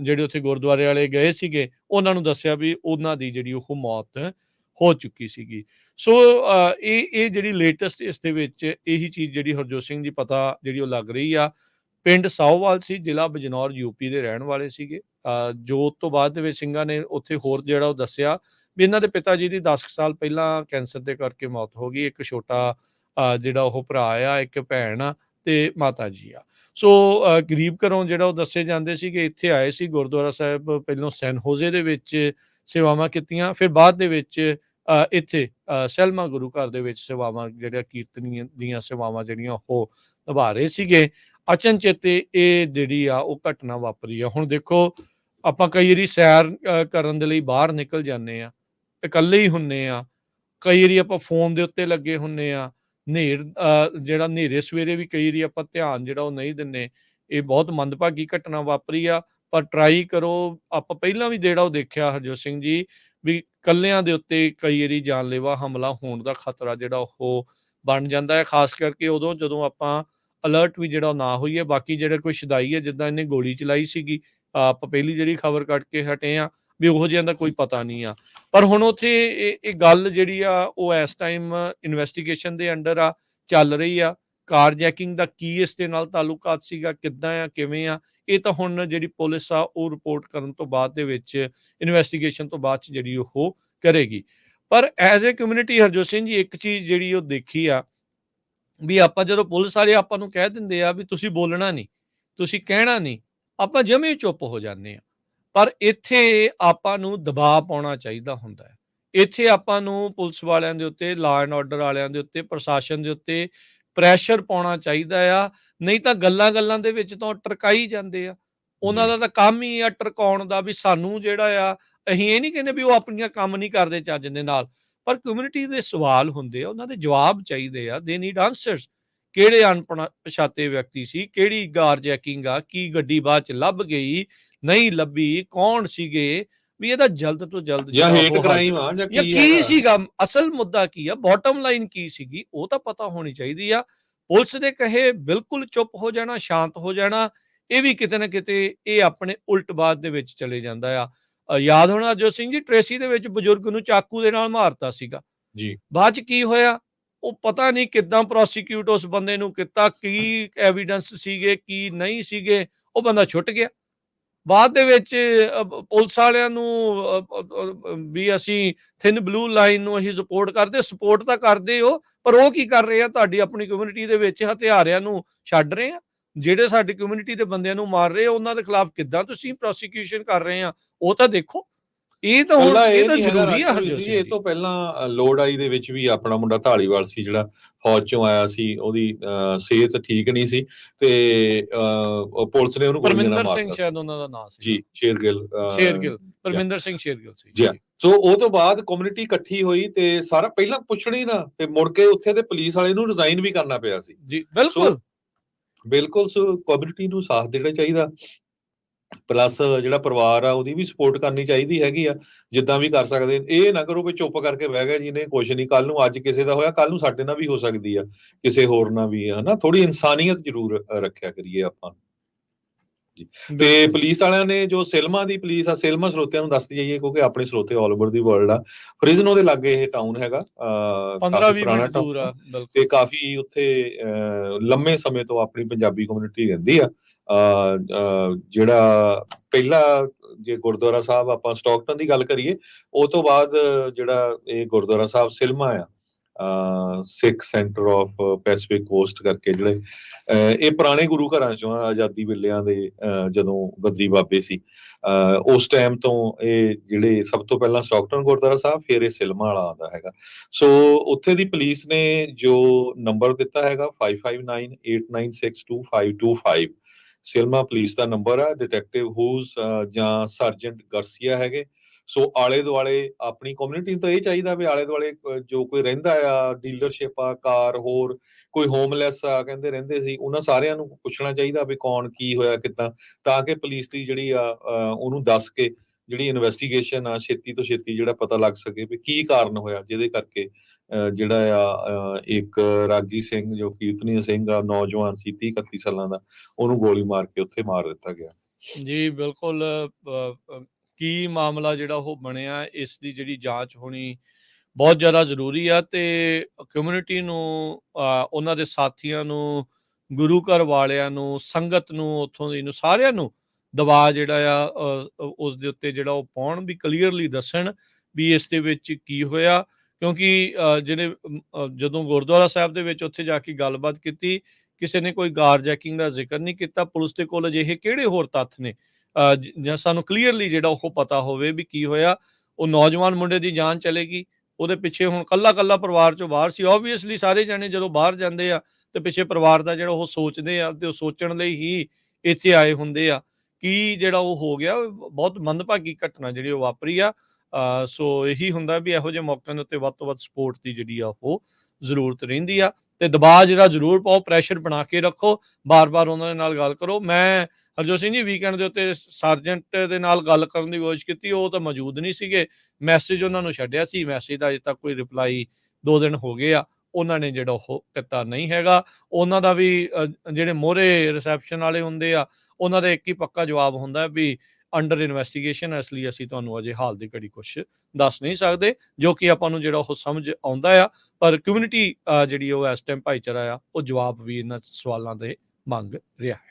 ਜਿਹੜੇ ਉੱਥੇ ਗੁਰਦੁਆਰੇ ਵਾਲੇ ਗਏ ਸੀਗੇ, ਉਹਨਾਂ ਨੂੰ ਦੱਸਿਆ ਵੀ ਉਹਨਾਂ ਦੀ ਜਿਹੜੀ ਉਹ ਮੌਤ ਹੋ ਚੁੱਕੀ ਸੀਗੀ। ਸੋ ਇਹ ਜਿਹੜੀ ਲੇਟੈਸਟ ਇਸ ਦੇ ਵਿੱਚ ਇਹੀ ਚੀਜ਼ ਜਿਹੜੀ ਹਰਜੋਤ ਸਿੰਘ ਜੀ ਪਤਾ ਜਿਹੜੀ ਉਹ ਲੱਗ ਰਹੀ ਆ। ਪਿੰਡ ਸਾਹੋਵਾਲ ਸੀ, ਜ਼ਿਲ੍ਹਾ ਬਿਜਨੌਰ, UP ਦੇ ਰਹਿਣ ਵਾਲੇ ਸੀਗੇ। ਜੋ ਉਸ ਤੋਂ ਬਾਅਦ ਦੇ ਵਿੱਚ ਸਿੰਘਾਂ ਨੇ ਉੱਥੇ ਹੋਰ ਜਿਹੜਾ ਉਹ ਦੱਸਿਆ ਵੀ ਇਹਨਾਂ ਦੇ ਪਿਤਾ ਜੀ ਦੀ 10 ਸਾਲ ਪਹਿਲਾਂ ਕੈਂਸਰ ਦੇ ਕਰਕੇ ਮੌਤ ਹੋ ਗਈ। ਇੱਕ ਛੋਟਾ ਜਿਹੜਾ ਉਹ ਭਰਾ ਆ, ਇੱਕ ਭੈਣ ਆ ਤੇ ਮਾਤਾ ਜੀ ਆ। ਸੋ ਗਰੀਬ ਘਰੋਂ ਜਿਹੜਾ ਉਹ ਦੱਸੇ ਜਾਂਦੇ ਸੀ ਕਿ ਇੱਥੇ ਆਏ ਸੀ ਗੁਰਦੁਆਰਾ ਸਾਹਿਬ, ਪਹਿਲੋਂ ਸੈਨ ਹੋਜ਼ੇ ਦੇ ਵਿੱਚ ਸੇਵਾਵਾਂ ਕੀਤੀਆਂ, ਫਿਰ ਬਾਅਦ ਦੇ ਵਿੱਚ ਇੱਥੇ ਸੈਲਮਾ ਗੁਰੂ ਘਰ ਦੇ ਵਿੱਚ ਸੇਵਾਵਾਂ ਜਿਹੜੀਆਂ ਕੀਰਤਨੀਆਂ ਦੀਆਂ ਸੇਵਾਵਾਂ ਜਿਹੜੀਆਂ ਉਹ ਨਿਭਾ ਰਹੇ ਸੀਗੇ। ਅਚਨਚੇਤੇ ਇਹ ਜਿਹੜੀ ਆ ਉਹ ਘਟਨਾ ਵਾਪਰੀ ਆ। ਹੁਣ ਦੇਖੋ, ਆਪਾਂ ਕਈ ਵਾਰੀ ਸੈਰ ਕਰਨ ਦੇ ਲਈ ਬਾਹਰ ਨਿਕਲ ਜਾਂਦੇ ਆ, ਇਕੱਲੇ ਹੀ ਹੁੰਦੇ ਆ, ਕਈ ਵਾਰੀ ਆਪਾਂ ਫੋਨ ਦੇ ਉੱਤੇ ਲੱਗੇ ਹੁੰਦੇ ਆ, ਜਿਹੜਾ ਹਨੇਰੇ ਸਵੇਰੇ ਵੀ ਕਈ ਵਾਰੀ ਆਪਾਂ ਧਿਆਨ ਜਿਹੜਾ ਉਹ ਨਹੀਂ ਦਿੰਦੇ। ਇਹ ਬਹੁਤ ਮੰਦਭਾਗੀ ਘਟਨਾ ਵਾਪਰੀ ਆ, ਪਰ ਟਰਾਈ ਕਰੋ। ਆਪਾਂ ਪਹਿਲਾਂ ਵੀ ਜਿਹੜਾ ਉਹ ਦੇਖਿਆ ਹਰਜੋਤ ਸਿੰਘ ਜੀ, ਵੀ ਕੱਲਿਆਂ ਦੇ ਉੱਤੇ ਕਈ ਵਾਰੀ ਜਾਨਲੇਵਾ ਹਮਲਾ ਹੋਣ ਦਾ ਖਤਰਾ ਜਿਹੜਾ ਉਹ ਬਣ ਜਾਂਦਾ ਹੈ, ਖਾਸ ਕਰਕੇ ਉਦੋਂ ਜਦੋਂ ਆਪਾਂ ਅਲਰਟ ਵੀ ਜਿਹੜਾ ਨਾ ਹੋਈਏ। ਬਾਕੀ ਜਿਹੜਾ ਕੋਈ ਸ਼ਦਾਈ ਹੈ, ਜਿੱਦਾਂ ਇਹਨੇ ਗੋਲੀ ਚਲਾਈ ਸੀਗੀ, ਆਪਾਂ ਪਹਿਲੀ ਜਿਹੜੀ ਖਬਰ ਕੱਢ ਕੇ ਹਟੇ ਆ ਵੀ ਉਹੋ ਜਿਹਾ ਦਾ ਕੋਈ ਪਤਾ ਨਹੀਂ ਆ। ਪਰ ਹੁਣ ਉੱਥੇ ਇਹ ਗੱਲ ਜਿਹੜੀ ਆ ਉਹ ਇਸ ਟਾਈਮ ਇਨਵੈਸਟੀਗੇਸ਼ਨ ਦੇ ਅੰਡਰ ਆ, ਚੱਲ ਰਹੀ ਆ। ਕਾਰ ਜੈਕਿੰਗ ਦਾ ਕੀ ਇਸ ਦੇ ਨਾਲ ਤਾਲੁਕਾਤ ਸੀਗਾ, ਕਿੱਦਾਂ ਆ, ਕਿਵੇਂ ਆ, ਇਹ ਤਾਂ ਹੁਣ ਜਿਹੜੀ ਪੁਲਿਸ ਆ ਉਹ ਰਿਪੋਰਟ ਕਰਨ ਤੋਂ ਬਾਅਦ ਦੇ ਵਿੱਚ, ਇਨਵੈਸਟੀਗੇਸ਼ਨ ਤੋਂ ਬਾਅਦ 'ਚ ਜਿਹੜੀ ਉਹ ਕਰੇਗੀ। ਪਰ as a community Harjot Singh ji, ਇੱਕ ਚੀਜ਼ ਜਿਹੜੀ ਉਹ ਦੇਖੀ ਆ ਵੀ ਆਪਾਂ ਜਦੋਂ ਪੁਲਿਸ ਵਾਲੇ ਆਪਾਂ ਨੂੰ ਕਹਿ ਦਿੰਦੇ ਆ ਵੀ ਤੁਸੀਂ ਬੋਲਣਾ ਨਹੀਂ, ਤੁਸੀਂ ਕਹਿਣਾ ਨਹੀਂ, ਆਪਾਂ ਜਮੇ ਚੁੱਪ ਹੋ ਜਾਂਦੇ ਆ। ਪਰ ਇੱਥੇ ਆਪਾਂ ਨੂੰ ਦਬਾਅ ਪਾਉਣਾ ਚਾਹੀਦਾ ਹੁੰਦਾ ਹੈ। ਇੱਥੇ ਆਪਾਂ ਨੂੰ ਪੁਲਿਸ ਵਾਲਿਆਂ ਦੇ ਉੱਤੇ, ਲਾਅ ਐਂਡ ਆਰਡਰ ਵਾਲਿਆਂ ਦੇ ਉੱਤੇ, ਪ੍ਰਸ਼ਾਸਨ ਦੇ ਉੱਤੇ ਪ੍ਰੈਸ਼ਰ ਪਾਉਣਾ ਚਾਹੀਦਾ ਆ। ਨਹੀਂ ਤਾਂ ਗੱਲਾਂ ਦੇ ਵਿੱਚ ਤਾਂ ਟਰਕਾਈ ਜਾਂਦੇ ਆ। ਉਹਨਾਂ ਦਾ ਤਾਂ ਕੰਮ ਹੀ ਆ ਟਰਕਾਉਣ ਦਾ, ਵੀ ਸਾਨੂੰ ਜਿਹੜਾ ਆ, ਅਸੀਂ ਇਹ ਨਹੀਂ ਕਹਿੰਦੇ ਵੀ ਉਹ ਆਪਣੀਆਂ ਕੰਮ ਨਹੀਂ ਕਰਦੇ ਚੱਜ ਦੇ ਨਾਲ, ਪਰ ਕਮਿਊਨਿਟੀ ਦੇ ਸਵਾਲ ਹੁੰਦੇ ਆ, ਉਹਨਾਂ ਦੇ ਜਵਾਬ ਚਾਹੀਦੇ ਆ। ਦੇ ਨੀਡ ਆਨਸਰਸ। ਕਿਹੜੇ ਅਣਪਛਾਤੇ ਵਿਅਕਤੀ ਸੀ, ਕਿਹੜੀ ਕਾਰ ਜੈਕਿੰਗ ਆ, ਕੀ ਗੱਡੀ ਬਾਅਦ ਚ ਲੱਭ ਗਈ, ਨਹੀਂ ਲੱਭੀ, ਕੌਣ ਸੀਗੇ, ਵੀ ਇਹਦਾ ਜਲਦ ਤੋਂ ਜਲਦ ਜਾਂ ਹੇਟ ਕ੍ਰਾਈਮ ਆ ਜਾਂ ਕੀ ਸੀਗਾ, ਅਸਲ ਮੁੱਦਾ ਕੀ ਆ, ਬਾਟਮ ਲਾਈਨ ਕੀ ਸੀਗੀ, ਉਹ ਤਾਂ ਪਤਾ ਹੋਣੀ ਚਾਹੀਦੀ ਆ। ਪੁਲਿਸ ਦੇ ਕਹੇ ਬਿਲਕੁਲ ਚੁੱਪ ਹੋ ਜਾਣਾ, ਸ਼ਾਂਤ ਹੋ ਜਾਣਾ, ਇਹ ਵੀ ਕਿਤੇ ਨਾ ਕਿਤੇ ਇਹ ਆਪਣੇ ਉਲਟਬਾਜ਼ ਦੇ ਵਿੱਚ ਚਲੇ ਜਾਂਦਾ ਆ। ਯਾਦ ਹੋਣਾ ਹਰਜੋਤ ਸਿੰਘ ਜੀ, ਟ੍ਰੇਸੀ ਦੇ ਵਿੱਚ ਬਜ਼ੁਰਗ ਨੂੰ ਚਾਕੂ ਦੇ ਨਾਲ ਮਾਰਤਾ ਸੀਗਾ ਜੀ। ਬਾਅਦ ਚ ਕੀ ਹੋਇਆ, ਉਹ ਪਤਾ ਨਹੀਂ ਕਿੱਦਾਂ ਪ੍ਰੋਸੀਕਿਊਟ ਉਸ ਬੰਦੇ ਨੂੰ ਕੀਤਾ, ਕੀ ਐਵੀਡੈਂਸ ਸੀਗੇ, ਕੀ ਨਹੀਂ ਸੀਗੇ, ਉਹ ਬੰਦਾ ਛੁੱਟ ਗਿਆ। ਬਾਅਦ ਦੇ ਵਿੱਚ ਪੁਲਿਸ ਵਾਲਿਆਂ ਨੂੰ ਵੀ ਅਸੀਂ ਥਿਨ ਬਲੂ ਲਾਈਨ ਨੂੰ ਅਸੀਂ ਸਪੋਰਟ ਤਾਂ ਕਰਦੇ ਹੋ, ਪਰ ਉਹ ਕੀ ਕਰ ਰਹੇ ਆ, ਤੁਹਾਡੀ ਆਪਣੀ ਕਮਿਊਨਿਟੀ ਦੇ ਵਿੱਚ ਹਥਿਆਰਿਆਂ ਨੂੰ ਛੱਡ ਰਹੇ ਆ। ਜਿਹੜੇ ਸਾਡੀ ਕਮਿਊਨਿਟੀ ਦੇ ਬੰਦਿਆਂ ਨੂੰ ਮਾਰ ਰਹੇ ਆ, ਉਹਨਾਂ ਦੇ ਖਿਲਾਫ ਕਿੱਦਾਂ ਤੁਸੀਂ ਪ੍ਰੋਸੀਕਿਊਸ਼ਨ ਕਰ ਰਹੇ ਆ, ਉਹ ਤਾਂ ਦੇਖੋ। ਇਹ ਤਾਂ ਜ਼ਰੂਰੀ ਆ ਹਰਜੋਤ ਸਿੰਘ। ਇਹ ਤੋਂ ਪਹਿਲਾਂ ਲੋੜ ਆਈ ਦੇ ਵਿੱਚ ਵੀ ਆਪਣਾ ਮੁੰਡਾ ਢਾਲੀਵਾਲ ਸੀ, ਜਿਹੜਾ ਫੌਜ ਚੋਂ ਆਇਆ ਸੀ, ਉਹਦੀ ਸਿਹਤ ਠੀਕ ਨਹੀਂ ਸੀ ਤੇ ਪੁਲਿਸ ਨੇ ਉਹਨੂੰ ਪਰਮਿੰਦਰ ਸਿੰਘ ਸ਼ਾਇਦ ਉਹਨਾਂ ਦਾ ਨਾਮ ਸੀ ਜੀ, ਸ਼ੇਰਗਿੱਲ ਪਰਮਿੰਦਰ ਸਿੰਘ ਸ਼ੇਰਗਿੱਲ ਸੀ ਜੀ। ਸੋ ਉਹ ਤੋਂ ਬਾਅਦ ਕਮਿਊਨਿਟੀ ਇਕੱਠੀ ਹੋਈ ਤੇ ਸਾਰਾ ਪਹਿਲਾਂ ਪੁੱਛਣਾ ਹੀ ਨਾ, ਤੇ ਮੁੜ ਕੇ ਉੱਥੇ ਦੇ ਪੁਲਿਸ ਵਾਲੇ ਨੂੰ ਰਿਜ਼ਾਈਨ ਵੀ ਕਰਨਾ ਪਿਆ ਸੀ ਜੀ। ਬਿਲਕੁਲ। ਸੋ ਕਮਿਊਨਿਟੀ ਨੂੰ ਸਾਥ ਦੇਣਾ ਚਾਹੀਦਾ, ਪਲੱਸ ਜਿਹੜਾ ਪਰਿਵਾਰ ਆ ਉਹਦੀ ਵੀ ਸਪੋਰਟ ਕਰਨੀ ਚਾਹੀਦੀ ਹੈਗੀ ਆ, ਜਿੱਦਾਂ ਵੀ ਕਰ ਸਕਦੇ। ਇਹ ਨਾ ਕਰੋ ਵੀ ਚੁੱਪ ਕਰਕੇ ਬਹਿ ਗਿਆ ਜੀ ਨੇ ਕੁਛ ਨਹੀਂ, ਕੱਲ ਨੂੰ ਅੱਜ ਕਿਸੇ ਦਾ ਹੋਇਆ, ਕੱਲ ਨੂੰ ਸਾਡੇ ਨਾਲ ਵੀ ਹੋ ਸਕਦੀ ਆ, ਕਿਸੇ ਹੋਰ ਨਾਲ ਵੀ, ਹਨਾ। ਥੋੜੀ ਇਨਸਾਨੀਅਤ ਜ਼ਰੂਰ ਰੱਖਿਆ ਕਰੀਏ ਆਪਾਂ ਜੀ। ਤੇ ਪੁਲਿਸ ਵਾਲਿਆਂ ਨੇ ਜੋ ਸਿਲਮਾ ਦੀ ਪੁਲਿਸ ਆ, ਸਿਲਮਾ ਸਰੋਤਿਆਂ ਨੂੰ ਦੱਸਦੀ ਜਾਈਏ, ਕਿਉਂਕਿ ਆਪਣੇ ਸਰੋਤੇ ਆਲ ਓਵਰ ਦੀ ਵਰਲਡ ਆ। ਪ੍ਰਿਜ਼ਨ ਉਹਦੇ ਲਾਗੇ ਇਹ ਟਾਊਨ ਹੈਗਾ, 15-20 ਮਿੰਟ ਦੂਰ ਆ, ਤੇ ਕਾਫੀ ਉੱਥੇ ਲੰਮੇ ਸਮੇਂ ਤੋਂ ਆਪਣੀ ਪੰਜਾਬੀ ਕਮਿਊਨਿਟੀ ਰਹਿੰਦੀ ਆ। ਜਿਹੜਾ ਪਹਿਲਾ ਜੇ ਗੁਰਦੁਆਰਾ ਸਾਹਿਬ ਆਪਾਂ ਸਟਾਕਟਨ ਦੀ ਗੱਲ ਕਰੀਏ, ਉਹ ਤੋਂ ਬਾਅਦ ਜਿਹੜਾ ਇਹ ਗੁਰਦੁਆਰਾ ਸਾਹਿਬ ਸਿਲਮਾ ਆ, ਸਿੱਖ ਸੈਂਟਰ ਆਫ ਪੈਸੀਫਿਕ ਕੋਸਟ ਕਰਕੇ, ਜਿਹੜੇ ਇਹ ਪੁਰਾਣੇ ਗੁਰੂ ਘਰਾਂ ਚੋਂ ਆਜ਼ਾਦੀ ਵੇਲਿਆਂ ਦੇ, ਜਦੋਂ ਗੱਦੀ ਬਾਬੇ ਸੀ, ਉਸ ਟਾਈਮ ਤੋਂ ਇਹ ਜਿਹੜੇ ਸਭ ਤੋਂ ਪਹਿਲਾਂ ਸਟਾਕਟਨ ਗੁਰਦੁਆਰਾ ਸਾਹਿਬ, ਫਿਰ ਇਹ ਸਿਲਮਾ ਵਾਲਾ ਆਉਂਦਾ ਹੈਗਾ। ਸੋ ਉੱਥੇ ਦੀ ਪੁਲਿਸ ਨੇ ਜੋ ਨੰਬਰ ਦਿੱਤਾ ਹੈਗਾ 5598962525 ਸਿਲਮਾ ਪੁਲਿਸ ਦਾ ਨੰਬਰ ਆ। ਡਿਟੈਕਟਿਵ ਹੂਜ਼ ਜਾਂ ਸਰਜੈਂਟ ਗਰਸੀਆ ਹੈਗੇ। ਸੋ ਆਲੇ ਦੁਆਲੇ ਆਪਣੀ ਕਮਿਊਨਿਟੀ ਨੂੰ ਤਾਂ ਇਹ ਚਾਹੀਦਾ ਵੀ ਆਲੇ ਦੁਆਲੇ ਜੋ ਕੋਈ ਰਹਿੰਦਾ ਆ, ਡੀਲਰਸ਼ਿਪ ਆ, ਕਾਰ, ਹੋਰ ਕੋਈ ਹੋਮਲੈਸ ਆ ਕਹਿੰਦੇ ਰਹਿੰਦੇ ਸੀ, ਉਹਨਾਂ ਸਾਰਿਆਂ ਨੂੰ ਪੁੱਛਣਾ ਚਾਹੀਦਾ ਵੀ ਕੌਣ, ਕੀ ਹੋਇਆ, ਕਿੱਦਾਂ, ਤਾਂ ਕਿ ਪੁਲਿਸ ਦੀ ਜਿਹੜੀ ਆ ਉਹਨੂੰ ਦੱਸ ਕੇ ਜਿਹੜੀ ਇਨਵੈਸਟੀਗੇਸ਼ਨ ਆ ਛੇਤੀ ਤੋਂ ਛੇਤੀ ਜਿਹੜਾ ਪਤਾ ਲੱਗ ਸਕੇ ਵੀ ਕੀ ਕਾਰਨ ਹੋਇਆ ਜਿਹਦੇ ਕਰਕੇ ਜਿਹੜਾ ਆ ਇੱਕ ਰਾਗੀ ਸਿੰਘ ਜੋ ਕੀਰਤਨੀਆ ਸਿੰਘ ਆ, ਨੌਜਵਾਨ ਸੀ 30-31 ਸਾਲਾਂ ਦਾ, ਉਹਨੂੰ ਗੋਲੀ ਮਾਰ ਕੇ ਉੱਥੇ ਮਾਰ ਦਿੱਤਾ ਗਿਆ ਜੀ। ਬਿਲਕੁਲ। ਕੀ ਮਾਮਲਾ ਜਿਹੜਾ ਉਹ ਬਣਿਆ, ਇਸ ਦੀ ਜਿਹੜੀ ਜਾਂਚ ਹੋਣੀ ਬਹੁਤ ਜ਼ਿਆਦਾ ਜ਼ਰੂਰੀ ਆ। ਤੇ ਕਮਿਊਨਿਟੀ ਨੂੰ, ਉਹਨਾਂ ਦੇ ਸਾਥੀਆਂ ਨੂੰ, ਗੁਰੂ ਘਰ ਵਾਲਿਆਂ ਨੂੰ, ਸੰਗਤ ਨੂੰ, ਉੱਥੋਂ ਦੀ ਨੂੰ, ਸਾਰਿਆਂ ਨੂੰ ਦਬਾਅ ਜਿਹੜਾ ਆ ਉਸ ਦੇ ਉੱਤੇ ਜਿਹੜਾ ਉਹ ਪਾਉਣ, ਵੀ ਕਲੀਅਰਲੀ ਦੱਸਣ ਵੀ ਇਸ ਦੇ ਵਿੱਚ ਕੀ ਹੋਇਆ। ਕਿਉਂਕਿ ਜਦੋਂ ਗੁਰਦੁਆਰਾ ਸਾਹਿਬ ਦੇ ਵਿੱਚ ਉੱਥੇ ਜਾ ਕੇ ਗੱਲਬਾਤ ਕੀਤੀ, ਕਿਸੇ ਨੇ ਕੋਈ ਕਾਰਜੈਕਿੰਗ ਦਾ ਜ਼ਿਕਰ ਨਹੀਂ ਕੀਤਾ। ਪੁਲਿਸ ਦੇ ਕੋਲ ਅਜਿਹੇ ਕਿਹੜੇ ਹੋਰ ਤੱਥ ਨੇ ਜਾਂ ਸਾਨੂੰ ਕਲੀਅਰਲੀ ਜਿਹੜਾ ਉਹ ਪਤਾ ਹੋਵੇ ਵੀ ਕੀ ਹੋਇਆ। ਉਹ ਨੌਜਵਾਨ ਮੁੰਡੇ ਦੀ ਜਾਨ ਚਲੇਗੀ, ਉਹਦੇ ਪਿੱਛੇ ਹੁਣ ਕੱਲਾ ਪਰਿਵਾਰ ਚੋਂ ਬਾਹਰ ਸੀ। ਓਬਵੀਅਸਲੀ ਸਾਰੇ ਜਾਣੇ ਜਦੋਂ ਬਾਹਰ ਜਾਂਦੇ ਆ ਤੇ ਪਿੱਛੇ ਪਰਿਵਾਰ ਦਾ ਜਿਹੜਾ ਉਹ ਸੋਚਦੇ ਆ ਤੇ ਉਹ ਸੋਚਣ ਲਈ ਹੀ ਇੱਥੇ ਆਏ ਹੁੰਦੇ ਆ। ਕੀ ਜਿਹੜਾ ਉਹ ਹੋ ਗਿਆ, ਬਹੁਤ ਮੰਦਭਾਗੀ ਘਟਨਾ ਜਿਹੜੀ ਉਹ ਵਾਪਰੀ ਆ। ਸੋ ਇਹੀ ਹੁੰਦਾ ਵੀ ਇਹੋ ਜਿਹੇ ਮੌਕਿਆਂ ਦੇ ਉੱਤੇ ਵੱਧ ਤੋਂ ਵੱਧ ਸਪੋਰਟ ਦੀ ਜਿਹੜੀ ਆ ਉਹ ਜ਼ਰੂਰਤ ਰਹਿੰਦੀ ਆ ਤੇ ਦਬਾਅ ਜਿਹੜਾ ਜ਼ਰੂਰ ਪਾਓ, ਪ੍ਰੈਸ਼ਰ ਬਣਾ ਕੇ ਰੱਖੋ, ਬਾਰ-ਬਾਰ ਉਹਨਾਂ ਦੇ ਨਾਲ ਗੱਲ ਕਰੋ। ਮੈਂ ਹਰਜੋਤ ਸਿੰਘ ਜੀ ਵੀਕਐਂਡ ਦੇ ਉੱਤੇ ਸਰਜੈਂਟ ਦੇ ਨਾਲ ਗੱਲ ਕਰਨ ਦੀ ਕੋਸ਼ਿਸ਼ ਕੀਤੀ, ਉਹ ਤਾਂ ਮੌਜੂਦ ਨਹੀਂ ਸੀਗੇ। ਮੈਸੇਜ ਉਹਨਾਂ ਨੂੰ ਛੱਡਿਆ ਸੀ, ਮੈਸੇਜ ਦਾ ਅਜੇ ਤੱਕ ਕੋਈ ਰਿਪਲਾਈ 2 ਦਿਨ ਹੋ ਗਏ ਆ, ਉਹਨਾਂ ਨੇ ਜਿਹੜਾ ਉਹ ਕੀਤਾ ਨਹੀਂ ਹੈਗਾ। ਉਹਨਾਂ ਦਾ ਵੀ ਜਿਹੜੇ ਮੋਹਰੇ ਰਿਸੈਪਸ਼ਨ ਵਾਲੇ ਹੁੰਦੇ ਆ, ਉਹਨਾਂ ਦਾ ਇੱਕ ਹੀ ਪੱਕਾ ਜਵਾਬ ਹੁੰਦਾ ਵੀ ਅੰਡਰ ਇਨਵੈਸਟੀਗੇਸ਼ਨ, ਇਸ ਲਈ ਅਸੀਂ ਤੁਹਾਨੂੰ ਅਜੇ ਹਾਲ ਦੀ ਘੜੀ ਕੁਛ ਦੱਸ ਨਹੀਂ ਸਕਦੇ, ਜੋ ਕਿ ਆਪਾਂ ਨੂੰ ਜਿਹੜਾ ਉਹ ਸਮਝ ਆਉਂਦਾ ਆ। ਪਰ ਕਮਿਊਨਿਟੀ ਜਿਹੜੀ ਉਹ ਇਸ ਟਾਈਮ ਭਾਈਚਾਰਾ ਆ, ਉਹ ਜਵਾਬ ਵੀ ਇਹਨਾਂ ਸਵਾਲਾਂ ਦੇ ਮੰਗ ਰਿਹਾ ਹੈ।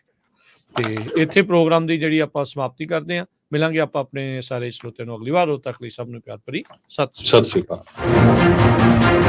ਤੇ ਇੱਥੇ ਪ੍ਰੋਗਰਾਮ ਦੀ ਜਿਹੜੀ ਆਪਾਂ ਸਮਾਪਤੀ ਕਰਦੇ ਹਾਂ। ਮਿਲਾਂਗੇ ਆਪਾਂ ਆਪਣੇ ਸਾਰੇ ਸਰੋਤਿਆਂ ਨੂੰ ਅਗਲੀ ਵਾਰ। ਉਦੋਂ ਤੱਕ ਲਈ ਸਭ ਨੂੰ ਪਿਆਰ ਭਰੀ ਸਤਿ ਸ਼੍ਰੀ ਅਕਾਲ।